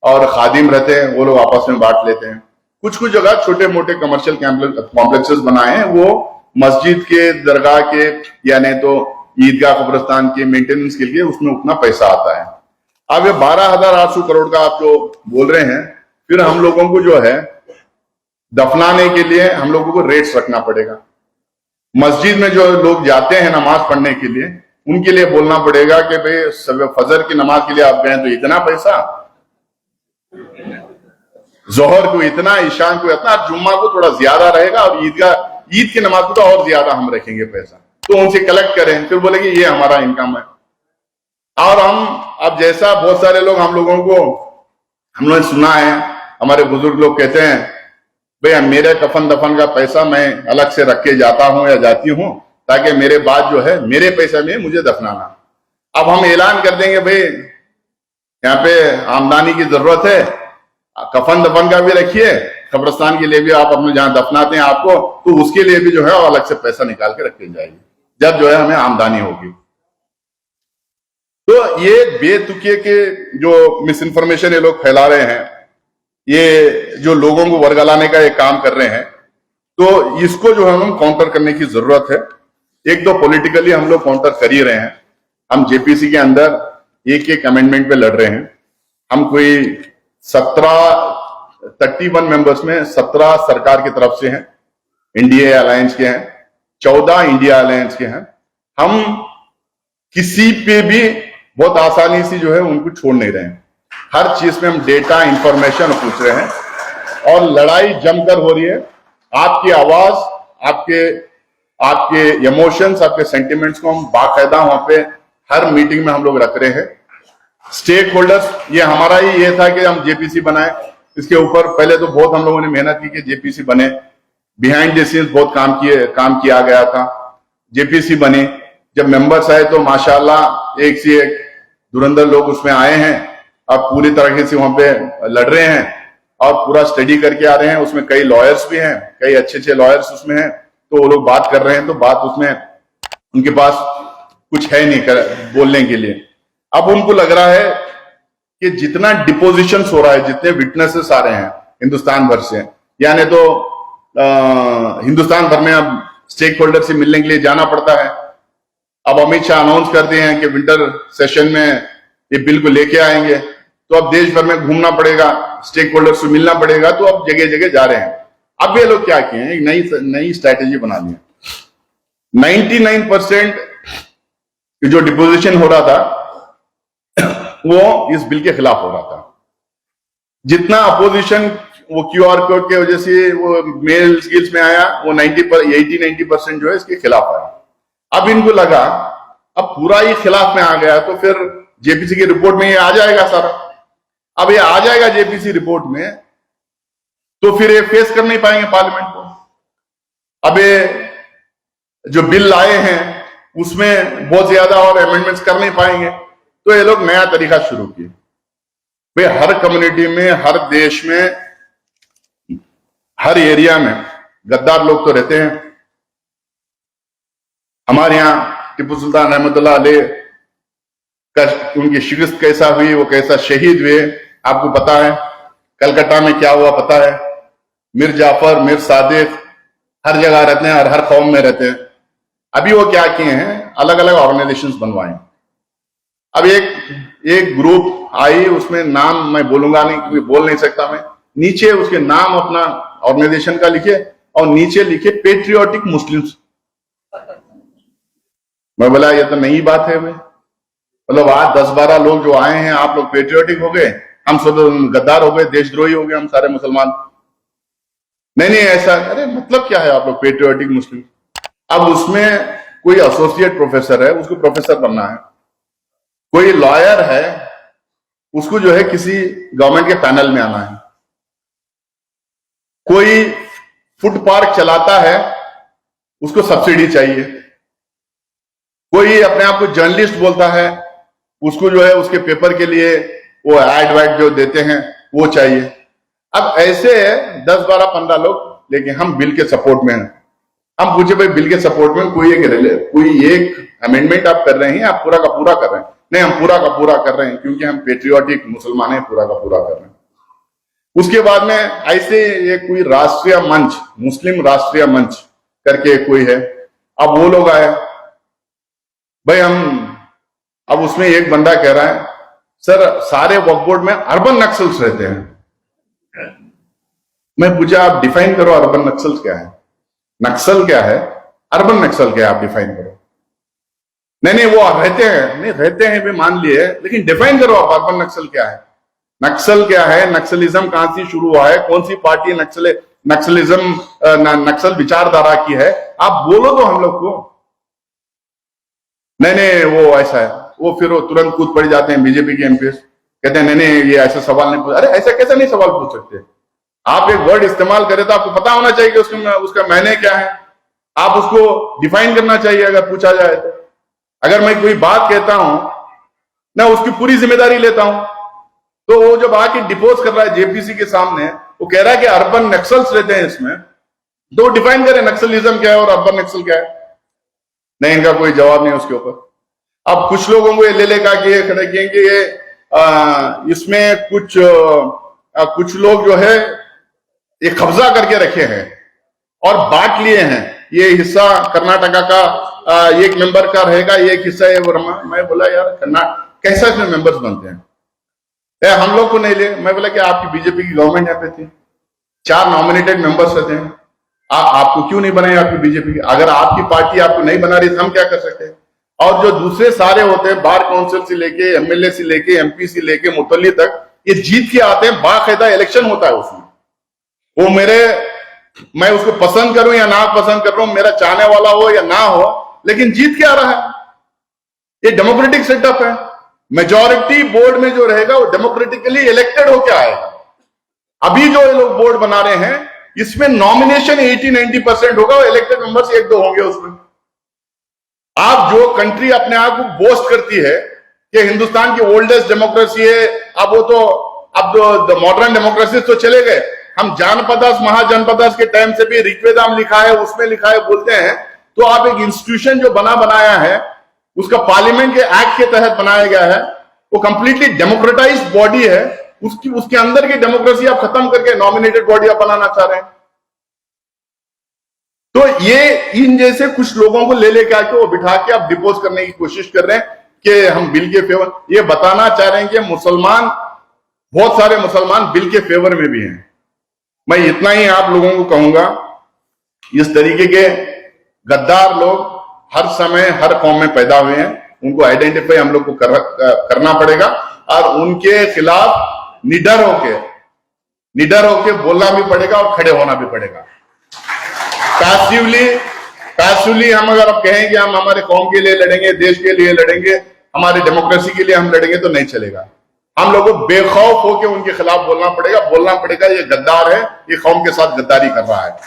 और खादिम रहते हैं, वो लोग आपस में बांट लेते हैं। कुछ कुछ जगह छोटे मोटे कमर्शियल कॉम्प्लेक्सेस बनाए हैं, वो मस्जिद के, दरगाह के या नहीं तो ईदगाह कब्रिस्तान के मेंटेनेंस के लिए उसमें उतना पैसा आता है। अब ये 12,800 करोड़ का आप जो बोल रहे हैं, फिर हम लोगों को जो है दफनाने के लिए हम लोगों को रेट्स रखना पड़ेगा। मस्जिद में जो लोग जाते हैं नमाज पढ़ने के लिए, उनके लिए बोलना पड़ेगा कि भाई फजर की नमाज के लिए आप गए तो इतना पैसा, जोहर को इतना, ईशान को इतना, जुम्मा को थोड़ा ज्यादा रहेगा, और ईद की नमाज को तो और ज्यादा हम रखेंगे पैसा। तो उनसे कलेक्ट करें, फिर बोलेंगे ये हमारा इनकम है। और हम अब जैसा बहुत सारे लोग हम लोगों ने सुना है, हमारे बुजुर्ग लोग कहते हैं भाई मेरे कफन दफन का पैसा मैं अलग से रख के जाता हूं या जाती हूं, ताकि मेरे बाद जो है मेरे पैसे में मुझे दफनाना। अब हम ऐलान कर देंगे भाई यहाँ पे आमदनी की जरूरत है, कफन दफन का भी रखिए, कब्रिस्तान के लिए भी आप अपने जहां दफनाते हैं आपको, तो उसके लिए भी जो है अलग से पैसा निकाल के रखे जाएगी जब जो है हमें आमदनी होगी। तो ये बेतुके के जो मिस इन्फॉर्मेशन ये लोग फैला रहे हैं, ये जो लोगों को वर्गलाने का ये काम कर रहे हैं, तो इसको जो है हम काउंटर करने की जरूरत है। एक तो पॉलिटिकली हम लोग काउंटर कर ही रहे हैं, हम जेपीसी के अंदर एक एक अमेंडमेंट पे लड़ रहे हैं। हम कोई 31 मेंबर्स में 17 सरकार की तरफ से हैं, इंडिया अलायंस के हैं, 14 इंडिया अलायंस के हैं। हम किसी पे भी बहुत आसानी से जो है उनको छोड़ नहीं रहे हैं, हर चीज में हम डेटा इंफॉर्मेशन पूछ रहे हैं, और लड़ाई जमकर हो रही है। आपकी आवाज, आपके इमोशंस, आपके सेंटिमेंट्स को हम बाकायदा वहां पे हर मीटिंग में हम लोग रख रहे हैं। स्टेक होल्डर्स, ये हमारा ही ये था कि हम जेपीसी बनाए, इसके ऊपर पहले तो बहुत हम लोगों ने मेहनत की कि जेपीसी बने, बिहाइंड द सीन्स बहुत काम किया गया था, जेपीसी बने। जब मेंबर्स आए तो माशाल्लाह एक से एक धुरंधर लोग उसमें आए हैं, अब पूरी तरह से वहां पे लड़ रहे हैं और पूरा स्टडी करके आ रहे हैं। उसमें कई लॉयर्स भी हैं, कई अच्छे लॉयर्स उसमें हैं, तो वो लोग बात कर रहे हैं, तो बात उसमें उनके पास कुछ है नहीं बोलने के लिए। अब उनको लग रहा है कि जितना डिपोजिशन हो रहा है, जितने विटनेसेस आ रहे हैं हिंदुस्तान भर से, यानी तो हिंदुस्तान भर में अब स्टेक होल्डर से मिलने के लिए जाना पड़ता है। अब अमित शाह अनाउंस कर दिए हैं कि विंटर सेशन में ये बिल को लेके आएंगे, तो अब देश भर में घूमना पड़ेगा, स्टेक होल्डर से मिलना पड़ेगा, तो अब जगह जगह जा रहे हैं। अब ये लोग क्या किए हैं, एक नई स्ट्रैटेजी बना ली है। 99% जो डिपोजिशन हो रहा था वो इस बिल के खिलाफ हो रहा था। जितना अपोजिशन वो क्यूआर कोड के वजह से वो मेल स्किल्स में आया, वो 80-90% जो है इसके खिलाफ आया। अब इनको लगा अब पूरा ही खिलाफ में आ गया, तो फिर जेपीसी की रिपोर्ट में ये आ जाएगा सारा। अब ये आ जाएगा जेपीसी रिपोर्ट में, तो फिर ये फेस कर नहीं पाएंगे पार्लियामेंट को। अब ये जो बिल लाए हैं उसमें बहुत ज्यादा और अमेंडमेंट्स कर नहीं पाएंगे, तो ये लोग नया तरीका शुरू किए। भाई हर कम्युनिटी में, हर देश में, हर एरिया में गद्दार लोग तो रहते हैं। हमारे यहाँ टिप्पू सुल्तान रहमतुल्लाह अलैह का उनकी शिकस्त कैसा हुई, वो कैसा शहीद हुए, आपको पता है। कलकत्ता में क्या हुआ पता है, मीर जाफर, मीर सादिक हर जगह रहते हैं और हर कौम में रहते हैं। अभी वो क्या किए हैं, अलग अलग ऑर्गेनाइजेशंस बनवाए। अब एक ग्रुप आई, उसमें नाम मैं बोलूंगा नहीं क्योंकि बोल नहीं सकता मैं, नीचे उसके नाम अपना ऑर्गेनाइजेशन का लिखे और नीचे लिखे पेट्रियोटिक मुस्लिम्स। मैं बोला ये तो नई बात है भाई, मतलब आज 10-12 लोग जो आए हैं, आप लोग पेट्रियोटिक हो गए, हम सब गद्दार हो गए, देशद्रोही हो गए हम सारे मुसलमान। नहीं नहीं ऐसा, अरे मतलब क्या है आप लोग पेट्रियोटिक मुस्लिम। अब उसमें कोई एसोसिएट प्रोफेसर है, उसको प्रोफेसर बनना है, कोई लॉयर है, उसको जो है किसी गवर्नमेंट के पैनल में आना है, कोई फूड पार्क चलाता है, उसको सब्सिडी चाहिए, कोई अपने आप को जर्नलिस्ट बोलता है, उसको जो है उसके पेपर के लिए वो एड वैड जो देते हैं वो चाहिए। अब ऐसे 10-12-15 लोग, लेकिन हम बिल के सपोर्ट में हैं। हम पूछे भाई बिल के सपोर्ट में कोई एक अमेंडमेंट आप कर रहे हैं, आप पूरा का पूरा कर रहे हैं? नहीं, हम पूरा का पूरा कर रहे हैं क्योंकि हम पेट्रियोटिक मुसलमान हैं, पूरा का पूरा कर रहे हैं। उसके बाद में ऐसे ये कोई राष्ट्रीय मंच, मुस्लिम राष्ट्रीय मंच करके कोई है, अब वो लोग आए भाई हम, अब उसमें एक बंदा कह रहा है सर सारे वक्फ बोर्ड में अर्बन नक्सल्स रहते हैं। मैं पूछा आप डिफाइन करो अर्बन नक्सल्स क्या है, नक्सल क्या है, अर्बन नक्सल क्या है, आप डिफाइन करो। नहीं वो रहते हैं, नहीं रहते हैं भी मान लिए, लेकिन डिफाइन करो आप अर्बन नक्सल क्या है। नक्सल क्या है, नक्सलिज्म कहां से शुरू हुआ है, कौन सी पार्टी नक्सलिज्म नक्सल विचारधारा की है, आप बोलो तो हम लोग को। नहीं वो ऐसा है, वो फिर वो तुरंत कूद पड़ जाते हैं बीजेपी के एमपी, कहते हैं नहीं ये ऐसा सवाल नहीं पूछ। अरे ऐसा कैसे नहीं सवाल पूछ सकते, आप एक वर्ड इस्तेमाल करें तो आपको पता होना चाहिए कि उसका मायने क्या है, आप उसको डिफाइन करना चाहिए अगर पूछा जाए तो। अगर मैं कोई बात कहता हूं ना, उसकी पूरी जिम्मेदारी लेता हूं, तो वो जब आके डिपोज कर रहा है जेपीसी के सामने, वो कह रहा है कि अर्बन नक्सल्स रहते हैं इसमें, तो वो डिफाइन करें नक्सलिज्म क्या है और अर्बन नक्सल क्या है। नहीं, इनका कोई जवाब नहीं उसके ऊपर। अब कुछ लोगों को ये ले लेगा कि ये खड़े किएंगे, ये इसमें कुछ लोग जो है ये कब्जा करके रखे हैं और बांट लिए हैं, ये हिस्सा कर्नाटका का एक मेंबर का रहेगा, ये एक हिस्सा है वर्मा। मैं बोला यार कैसा इसमें मेंबर्स बनते हैं, हम लोग को नहीं ले। मैं बोला कि आपकी बीजेपी की गवर्नमेंट यहाँ पे थी, 4 नॉमिनेटेड मेंबर्स रहते हैं, आपको क्यों नहीं बनाई आपकी बीजेपी की? अगर आपकी पार्टी आपको नहीं बना रही तो हम क्या कर सकते हैं? और जो दूसरे सारे होते हैं, बार काउंसिल से लेके एमएलए से लेके एमपी से लेके मुतल्ली तक, ये जीत के आते हैं, बाकायदा इलेक्शन होता है उसमें। वो मैं उसको पसंद करूं या ना पसंद कर रहा हूं, मेरा चाहने वाला हो या ना हो, लेकिन जीत के आ रहा है। ये डेमोक्रेटिक सेटअप है। मेजॉरिटी बोर्ड में जो रहेगा वो डेमोक्रेटिकली इलेक्टेड होकर आएगा। अभी जो ये लोग बोर्ड बना रहे हैं, इसमें नॉमिनेशन 80-90% होगा, इलेक्टेड मेंबर्स 1-2 होंगे उसमें। आप जो कंट्री अपने आप को बोस्ट करती है कि हिंदुस्तान की ओल्डेस्ट डेमोक्रेसी है, अब वो तो अब मॉडर्न डेमोक्रेसी तो चले गए। हम जानपदास महाजनपदास के टाइम से भी ऋग्वेदाम लिखा है, उसमें लिखा है बोलते हैं। तो आप एक इंस्टीट्यूशन जो बनाया है, उसका पार्लियामेंट के एक्ट के तहत बनाया गया है, वो कंप्लीटली डेमोक्रेटाइज्ड बॉडी है, उसके अंदर की डेमोक्रेसी आप खत्म करके नॉमिनेटेड बॉडी आप बनाना चाह रहे हैं। तो ये इन जैसे कुछ लोगों को ले लेके आके वो बिठा के आप डिपोज करने की कोशिश कर रहे हैं कि हम बिल के फेवर, ये बताना चाह रहे हैं कि मुसलमान, बहुत सारे मुसलमान बिल के फेवर में भी हैं। मैं इतना ही आप लोगों को कहूंगा, इस तरीके के गद्दार लोग हर समय हर कौम में पैदा हुए हैं, उनको आइडेंटिफाई हम लोग को करना पड़ेगा और उनके खिलाफ निडर होके बोलना भी पड़ेगा और खड़े होना भी पड़ेगा। पैसिवली हम अगर आप कहें कि हम हमारे कौम के लिए लड़ेंगे, देश के लिए लड़ेंगे, हमारी डेमोक्रेसी के लिए हम लड़ेंगे, तो नहीं चलेगा। हम लोगों को बेखौफ होकर उनके खिलाफ बोलना पड़ेगा ये गद्दार है, ये कौम के साथ गद्दारी कर रहा है।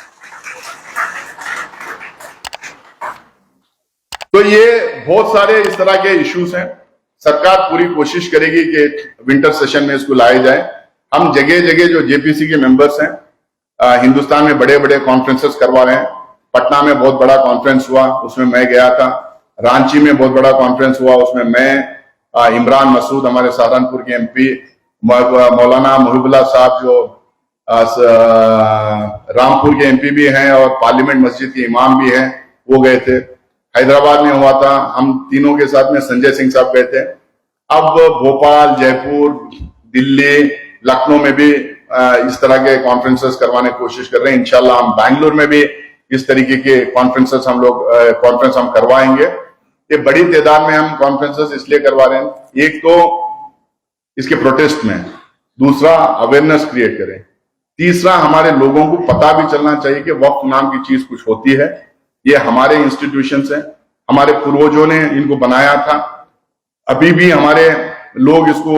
तो ये बहुत सारे इस तरह के इश्यूज हैं। सरकार पूरी कोशिश करेगी कि विंटर सेशन में इसको लाए जाए। हम जगह जगह जो जेपीसी के मेंबर्स हैं, हिंदुस्तान में बड़े बड़े कॉन्फ्रेंसेस करवा रहे हैं। पटना में बहुत बड़ा कॉन्फ्रेंस हुआ, उसमें मैं गया था। रांची में बहुत बड़ा कॉन्फ्रेंस हुआ, उसमें मैं, इमरान मसूद हमारे सहारनपुर के एमपी, मौलाना मुहिबुल्लाह साहब जो रामपुर के एमपी भी हैं और पार्लियामेंट मस्जिद के इमाम भी हैं, वो गए थे। हैदराबाद में हुआ था, हम तीनों के साथ में संजय सिंह साहब गए थे। अब भोपाल, जयपुर, दिल्ली, लखनऊ में भी इस तरह के कॉन्फ्रेंसेस करवाने की कोशिश कर रहे हैं। इंशाल्लाह हम बैंगलोर में भी इस तरीके के कॉन्फ्रेंसेस कॉन्फ्रेंस हम करवाएंगे। ये बड़ी तादाद में हम कॉन्फ्रेंसेस इसलिए करवा रहे हैं, एक तो इसके प्रोटेस्ट में, दूसरा अवेयरनेस क्रिएट करें, तीसरा हमारे लोगों को पता भी चलना चाहिए कि वक्फ नाम की चीज कुछ होती है। ये हमारे इंस्टीट्यूशंस हैं, हमारे पूर्वजों ने इनको बनाया था, अभी भी हमारे लोग इसको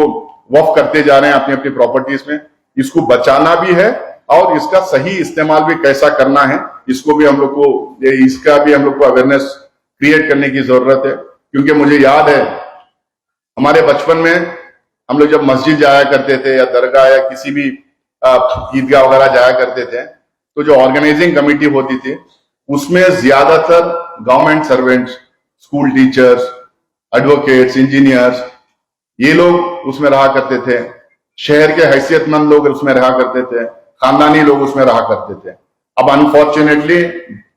वक्फ करते जा रहे हैं अपनी अपनी प्रॉपर्टीज में। इसको बचाना भी है और इसका सही इस्तेमाल भी कैसा करना है, इसको भी हम लोग को इसका भी हम लोग को अवेयरनेस क्रिएट करने की जरूरत है। क्योंकि मुझे याद है हमारे बचपन में हम लोग जब मस्जिद जाया करते थे या दरगाह या किसी भी ईदगाह वगैरह जाया करते थे, तो जो ऑर्गेनाइजिंग कमेटी होती थी उसमें ज्यादातर government servants, school teachers, advocates, engineers, ये लोग उसमें रहा करते थे। शहर के हैसियतमंद लोग उसमें रहा करते थे, खानदानी लोग उसमें रहा करते थे। अब अनफॉर्चुनेटली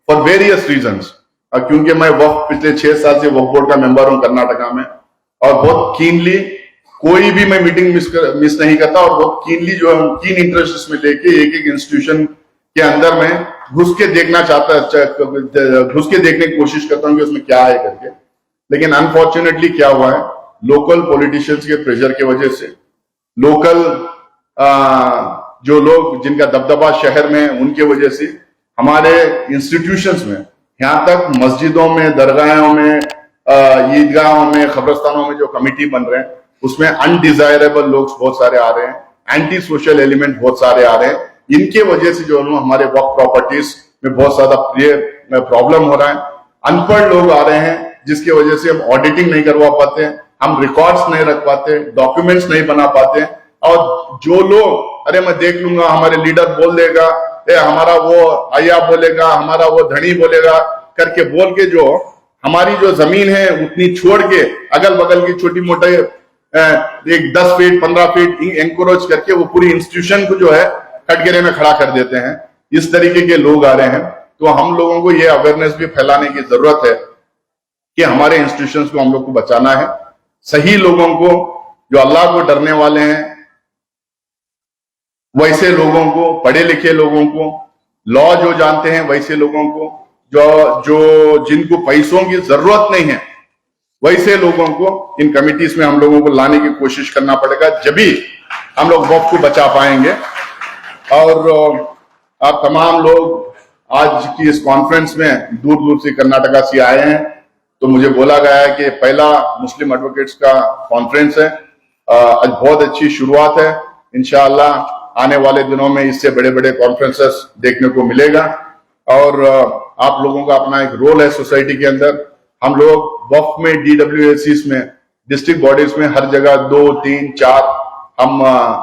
फॉर वेरियस रीजंस, क्योंकि मैं वक्फ पिछले 6 साल से वक्फ बोर्ड का मेंबर हूं कर्नाटका में, और बहुत कीनली कोई भी मैं मीटिंग मिस नहीं करता, और बहुत कीनली जो है कीन इंटरेस्ट इसमें लेके एक एक इंस्टीट्यूशन के अंदर में घुस के देखने की कोशिश करता हूं कि उसमें क्या है करके। लेकिन अनफॉर्चुनेटली क्या हुआ है, लोकल पॉलिटिशियंस के प्रेशर की वजह से, लोकल जो लोग जिनका दबदबा शहर में, उनके वजह से हमारे इंस्टीट्यूशंस में, यहां तक मस्जिदों में, दरगाहों में, ईदगाहों में, कब्रस्तानों में जो कमेटी बन रहे हैं उसमें अनडिजायरेबल लोग बहुत सारे आ रहे हैं, एंटी सोशल एलिमेंट बहुत सारे आ रहे हैं। इनके वजह से जो है हमारे वक्फ प्रॉपर्टीज में बहुत ज्यादा प्रॉब्लम हो रहा है। अनपढ़ लोग आ रहे हैं जिसकी वजह से हम ऑडिटिंग नहीं करवा पाते, हम रिकॉर्ड्स नहीं रख पाते, डॉक्यूमेंट्स नहीं बना पाते। और जो लोग अरे मैं देख लूंगा, हमारे लीडर बोल देगा, हमारा वो आया बोलेगा, हमारा वो धनी बोलेगा करके बोल के जो हमारी जो जमीन है उतनी छोड़ के अगल बगल की छोटी मोटे एक 10 फीट 15 फीट एंकरोच करके वो पूरी इंस्टीट्यूशन को जो है कटघरे में खड़ा कर देते हैं। इस तरीके के लोग आ रहे हैं। तो हम लोगों को ये अवेयरनेस भी फैलाने की जरूरत है कि हमारे इंस्टीट्यूशंस को हम लोग को बचाना है। सही लोगों को, जो अल्लाह को डरने वाले हैं, वैसे लोगों को, पढ़े लिखे लोगों को, लॉ जो जानते हैं वैसे लोगों को, जो जिनको पैसों की जरूरत नहीं है, वैसे लोगों को इन कमिटीज में हम लोगों को लाने की कोशिश करना पड़ेगा, जब भी हम लोग वक्फ को बचा पाएंगे। और आप तमाम लोग आज की इस कॉन्फ्रेंस में दूर दूर से कर्नाटका से आए हैं, तो मुझे बोला गया है कि पहला मुस्लिम एडवोकेट्स का कॉन्फ्रेंस है। आज बहुत अच्छी शुरुआत है। इंशाअल्लाह आने वाले दिनों में इससे बड़े बड़े कॉन्फ्रेंसेस देखने को मिलेगा। और आप लोगों का अपना एक रोल है सोसाइटी के अंदर। हम लोग वक्फ में, DWACs में, डिस्ट्रिक्ट बॉडीज में हर जगह 2, 3, 4 हम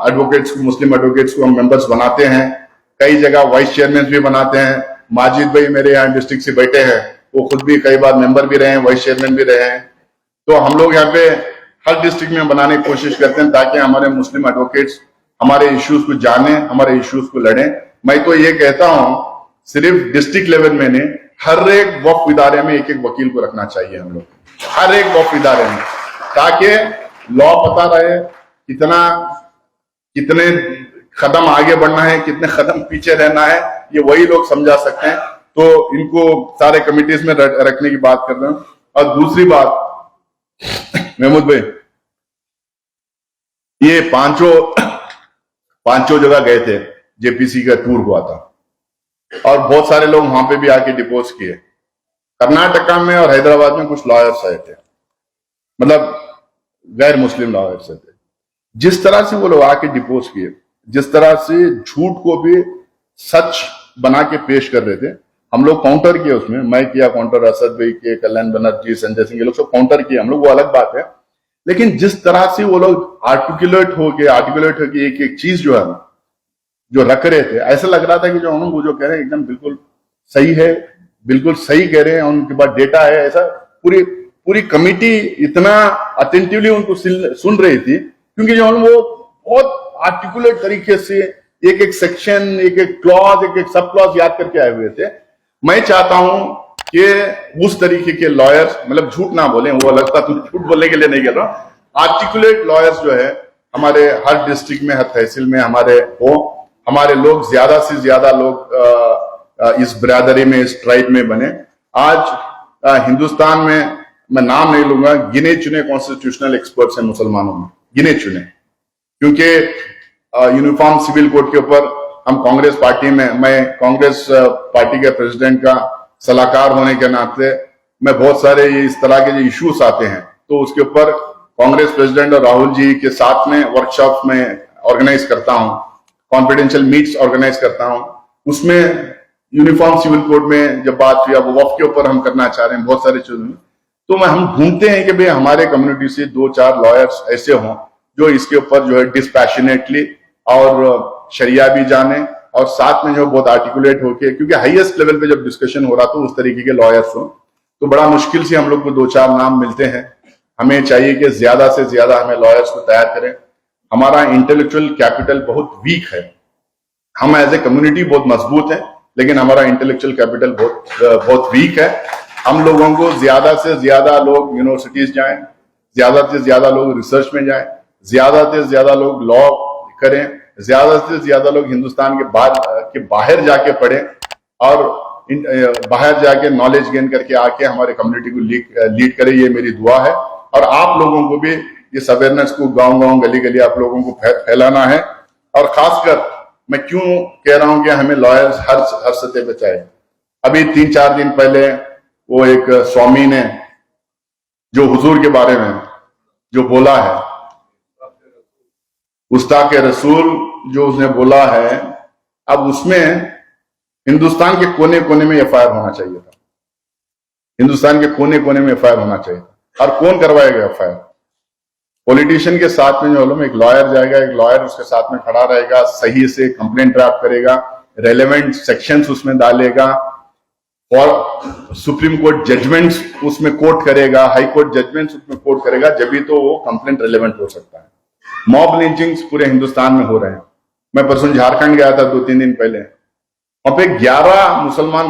एडवोकेट्स, मुस्लिम एडवोकेट्स को हम मेंबर्स बनाते हैं। कई जगह वाइस चेयरमैन भी बनाते हैं। माजिद भाई मेरे यहाँ डिस्ट्रिक्ट से बैठे हैं, वो खुद भी कई बार मेंबर भी रहे हैं, वाइस चेयरमैन भी रहे हैं। तो हम लोग यहाँ पे हर डिस्ट्रिक्ट में बनाने की कोशिश करते हैं ताकि हमारे मुस्लिम एडवोकेट्स हमारे इश्यूज को जाने, हमारे इश्यूज को लड़ें। मैं तो ये कहता हूं सिर्फ डिस्ट्रिक्ट लेवल में नहीं, हर एक वक्फ इदारे में एक एक वकील को रखना चाहिए हम लोग, हर एक वक्फ इदारे में, ताकि लॉ पता रहे, कितने कदम आगे बढ़ना है, कितने कदम पीछे रहना है, ये वही लोग समझा सकते हैं। तो इनको सारे कमिटीज में रखने की बात कर रहे हूं। और दूसरी बात, महमूद भाई, ये पांचों जगह गए थे, जेपीसी का टूर हुआ था और बहुत सारे लोग वहां पे भी आके डिपोज किए। कर्नाटका में और हैदराबाद में कुछ लॉयर्स आए थे, मतलब गैर मुस्लिम लॉयर्स थे। जिस तरह से वो लोग आके डिपोज किए, जिस तरह से झूठ को भी सच बना के पेश कर रहे थे, हम लोग काउंटर किए उसमें। मैं किया काउंटर, असद भाई किए, कल्याण बनर्जी, संजय सिंह, ये लोग सब काउंटर किए हम लोग, वो अलग बात है। लेकिन जिस तरह से वो लोग आर्टिकुलेट होके एक एक चीज जो है जो रख रहे थे, ऐसा लग रहा था कि वो जो कह रहे हैं एकदम बिल्कुल सही है, बिल्कुल सही कह रहे हैं, उनके पास डेटा है। ऐसा पूरी कमिटी इतना अटेंटिवली उनको सुन रही थी, क्योंकि जो वो बहुत आर्टिकुलेट तरीके से एक एक सेक्शन, एक एक क्लॉज, एक एक सब क्लॉज याद करके आए हुए थे। मैं चाहता हूं कि उस तरीके के लॉयर्स, मतलब झूठ ना बोले, वो अलग था, तो झूठ बोलने के लिए नहीं कह रहा हूं, आर्टिकुलेट लॉयर्स जो है हमारे हर डिस्ट्रिक्ट में, हर तहसील में हमारे हो, हमारे लोग ज्यादा से ज्यादा लोग इस बिरादरी में, इस ट्राइब में बने। आज हिंदुस्तान में, मैं नाम नहीं लूंगा, गिने चुने कॉन्स्टिट्यूशनल एक्सपर्ट्स हैं मुसलमानों में, गिने चुने, क्योंकि यूनिफॉर्म सिविल कोड के ऊपर हम कांग्रेस पार्टी में, मैं कांग्रेस पार्टी के प्रेसिडेंट का सलाहकार होने के नाते मैं बहुत सारे इस तरह के जो इश्यूज आते हैं तो उसके ऊपर कांग्रेस प्रेसिडेंट और राहुल जी के साथ में वर्कशॉप में ऑर्गेनाइज करता हूं, कॉन्फिडेंशियल मीट्स ऑर्गेनाइज करता हूं। उसमें यूनिफॉर्म सिविल कोड में जब बात हुई, अब वक्फ के ऊपर हम करना चाह रहे हैं बहुत सारे चीजों में, तो हम ढूंढते हैं कि भाई हमारे कम्युनिटी से 2-4 लॉयर्स ऐसे हों जो इसके ऊपर जो है डिस्पैशनेटली और शरिया भी जाने और साथ में जो बहुत आर्टिकुलेट होके, क्योंकि हाईएस्ट लेवल पे जब डिस्कशन हो रहा तो उस तरीके के लॉयर्स हो, तो बड़ा मुश्किल से हम लोग को 2-4 नाम मिलते हैं। हमें चाहिए कि ज्यादा से ज्यादा हमें लॉयर्स को तैयार करें। हमारा इंटेलेक्चुअल कैपिटल बहुत वीक है, हम एज ए कम्युनिटी बहुत मजबूत है, लेकिन हमारा इंटेलेक्चुअल कैपिटल बहुत वीक है। हम लोगों को ज्यादा से ज्यादा लोग यूनिवर्सिटीज जाएं, ज्यादा से ज्यादा लोग रिसर्च में जाएं, ज्यादा से ज्यादा लोग लॉ करें, ज्यादा से ज्यादा लोग हिंदुस्तान के बाहर जाके पढ़ें और बाहर जाके नॉलेज गेन करके आके हमारे कम्युनिटी को लीड करें। ये मेरी दुआ है। और आप लोगों को भी इस अवेयरनेस को गांव-गांव, गली-गली आप लोगों को फैलाना है। और खासकर मैं क्यों कह रहा हूं कि हमें लॉयर्स हर सतह पे चाहिए। अभी 3-4 दिन पहले वो एक स्वामी ने जो हुजूर के बारे में जो बोला है, गुस्ताख रसूल जो उसने बोला है, अब उसमें हिंदुस्तान के कोने कोने में एफआईआर होना चाहिए था। हिंदुस्तान के कोने कोने में एफआईआर होना चाहिए था। और कौन करवाएगा एफआईआर? पॉलिटिशियन के साथ में जो एक लॉयर जाएगा, एक लॉयर उसके साथ में खड़ा रहेगा, सही से कंप्लेंट ड्राफ्ट करेगा, रेलेवेंट सेक्शंस उसमें डालेगा और सुप्रीम कोर्ट जजमेंट्स उसमें कोट करेगा, हाई कोर्ट जजमेंट्स उसमें कोट करेगा, जब भी तो वो कंप्लेंट रेलेवेंट हो सकता है। मॉब लिंचिंग्स पूरे हिंदुस्तान में हो रहे हैं। मैं परसों झारखंड गया था 2-3 दिन पहले, वहां पे 11 मुसलमान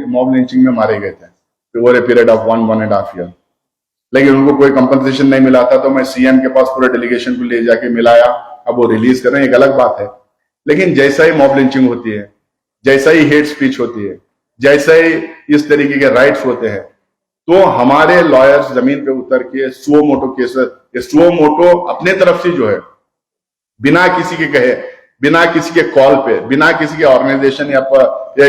मॉब लिंचिंग में मारे गए थे over a period of 1.5 year, लेकिन उनको कोई कंपनसेशन नहीं मिला था। तो मैं सीएम के पास पूरे डेलीगेशन को ले जाके मिलाया, अब वो रिलीज कर रहे हैं, एक अलग बात है। लेकिन जैसा ही मॉब लिंचिंग होती है, जैसा ही हेट स्पीच होती है, जैसे ही इस तरीके के राइट्स होते हैं, तो हमारे लॉयर्स जमीन पे उतर के suo motu cases, suo motu अपने तरफ से जो है बिना किसी के कहे, बिना किसी के कॉल पे, बिना किसी के ऑर्गेनाइजेशन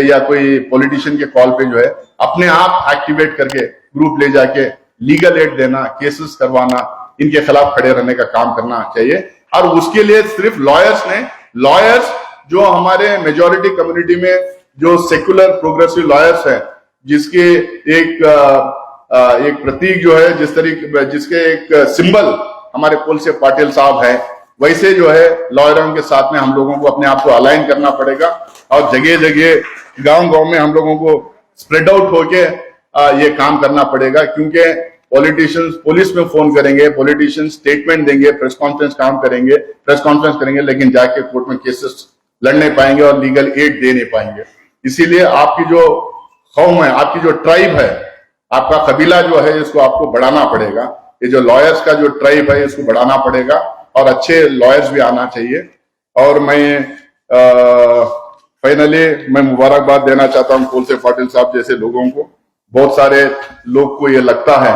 या कोई पॉलिटिशियन के कॉल पे जो है अपने आप एक्टिवेट करके ग्रुप ले जाके लीगल एड देना, केसेस करवाना, इनके खिलाफ खड़े रहने का काम करना चाहिए। और उसके लिए सिर्फ लॉयर्स ने, लॉयर्स जो हमारे मेजॉरिटी कम्युनिटी में जो सेक्युलर प्रोग्रेसिव लॉयर्स हैं, जिसके एक प्रतीक जो है, जिसके एक सिंबल हमारे पुलसे पाटिल साहब है, वैसे जो है लॉयरों के साथ में हम लोगों को अपने आप को अलाइन करना पड़ेगा और जगह जगह, गांव-गांव में हम लोगों को स्प्रेड आउट होके ये काम करना पड़ेगा। क्योंकि पॉलिटिशियंस पुलिस में फोन करेंगे, पॉलिटिशियंस स्टेटमेंट देंगे, प्रेस कॉन्फ्रेंस करेंगे, लेकिन जाके कोर्ट में केसेस लड़ नहीं पाएंगे और लीगल एड दे नहीं पाएंगे। इसीलिए आपकी जो कौम है, आपकी जो ट्राइब है, आपका कबीला जो है, इसको आपको बढ़ाना पड़ेगा। ये जो लॉयर्स का जो ट्राइब है, इसको बढ़ाना पड़ेगा और अच्छे लॉयर्स भी आना चाहिए। और मैं फाइनली मैं मुबारकबाद देना चाहता हूं पुलसे पाटिल साहब जैसे लोगों को। बहुत सारे लोग को ये लगता है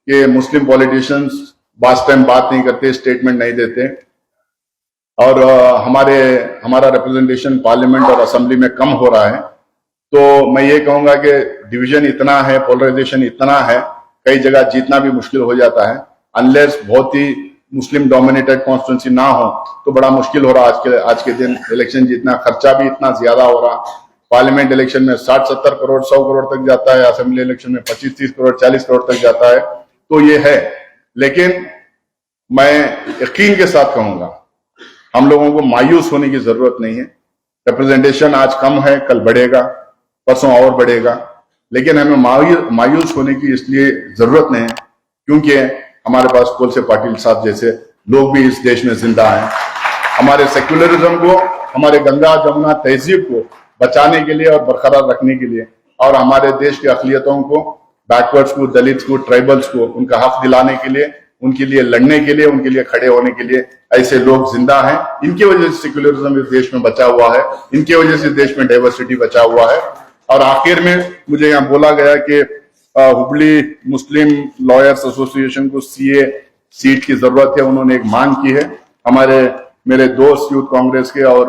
कि मुस्लिम पॉलिटिशियंस बात नहीं करते, स्टेटमेंट नहीं देते और हमारा रिप्रेजेंटेशन पार्लियामेंट और असेंबली में कम हो रहा है। तो मैं ये कहूंगा कि डिवीजन इतना है, पोलराइजेशन इतना है, कई जगह जीतना भी मुश्किल हो जाता है। अनलेस बहुत ही मुस्लिम डोमिनेटेड कॉन्स्टिट्यूंसी ना हो तो बड़ा मुश्किल हो रहा है आज के दिन इलेक्शन जीतना। खर्चा भी इतना ज्यादा हो रहा, पार्लियामेंट इलेक्शन में 60-70 करोड़ 100 करोड़ तक जाता है, असेंबली इलेक्शन में 25-30 करोड़ 40 करोड़ तक जाता है। तो ये है, लेकिन मैं यकीन के साथ कहूंगा हम लोगों को मायूस होने की जरूरत नहीं है। रिप्रेजेंटेशन आज कम है, कल बढ़ेगा, परसों और बढ़ेगा, लेकिन हमें मायूस होने की इसलिए जरूरत नहीं है क्योंकि हमारे पास पुलसे पाटिल साहब जैसे लोग भी इस देश में जिंदा हैं। हमारे सेक्युलरिज्म को हमारे गंगा जमुना तहजीब को बचाने के लिए और बरकरार रखने के लिए और हमारे देश की अक़लियतों को, बैकवर्ड्स को, दलित्स को, ट्राइबल्स को उनका हक दिलाने के लिए, उनके लिए लड़ने के लिए, उनके लिए खड़े होने के लिए ऐसे लोग जिंदा हैं। इनकी वजह से सेक्युलरिज्म इस देश में बचा हुआ है, इनकी वजह से देश में डाइवर्सिटी बचा हुआ है। और आखिर में मुझे यहाँ बोला गया कि हुबली मुस्लिम लॉयर्स एसोसिएशन को सीए सीट की जरूरत है, उन्होंने एक मांग की है। मेरे दोस्त यूथ कांग्रेस के और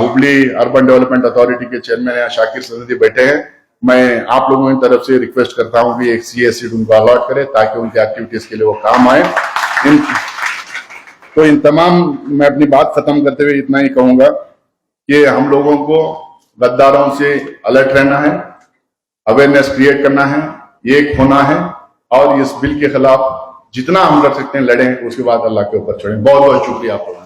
हुबली अर्बन डेवलपमेंट अथॉरिटी के चेयरमैन यहाँ शाकिर सनदी बैठे हैं। मैं आप लोगों की तरफ से रिक्वेस्ट करता हूं कि एक सीए सीट उनको अलॉट करें ताकि उनकी एक्टिविटीज के लिए वो काम आए। इन तमाम, मैं अपनी बात खत्म करते हुए इतना ही कहूंगा कि हम लोगों को गद्दारों से अलर्ट रहना है, अवेयरनेस क्रिएट करना है, एक होना है और इस बिल के खिलाफ जितना हम लड़ सकते हैं लड़ें, उसके बाद अल्लाह के ऊपर छोड़ें। बहुत बहुत शुक्रिया आप लोगों का।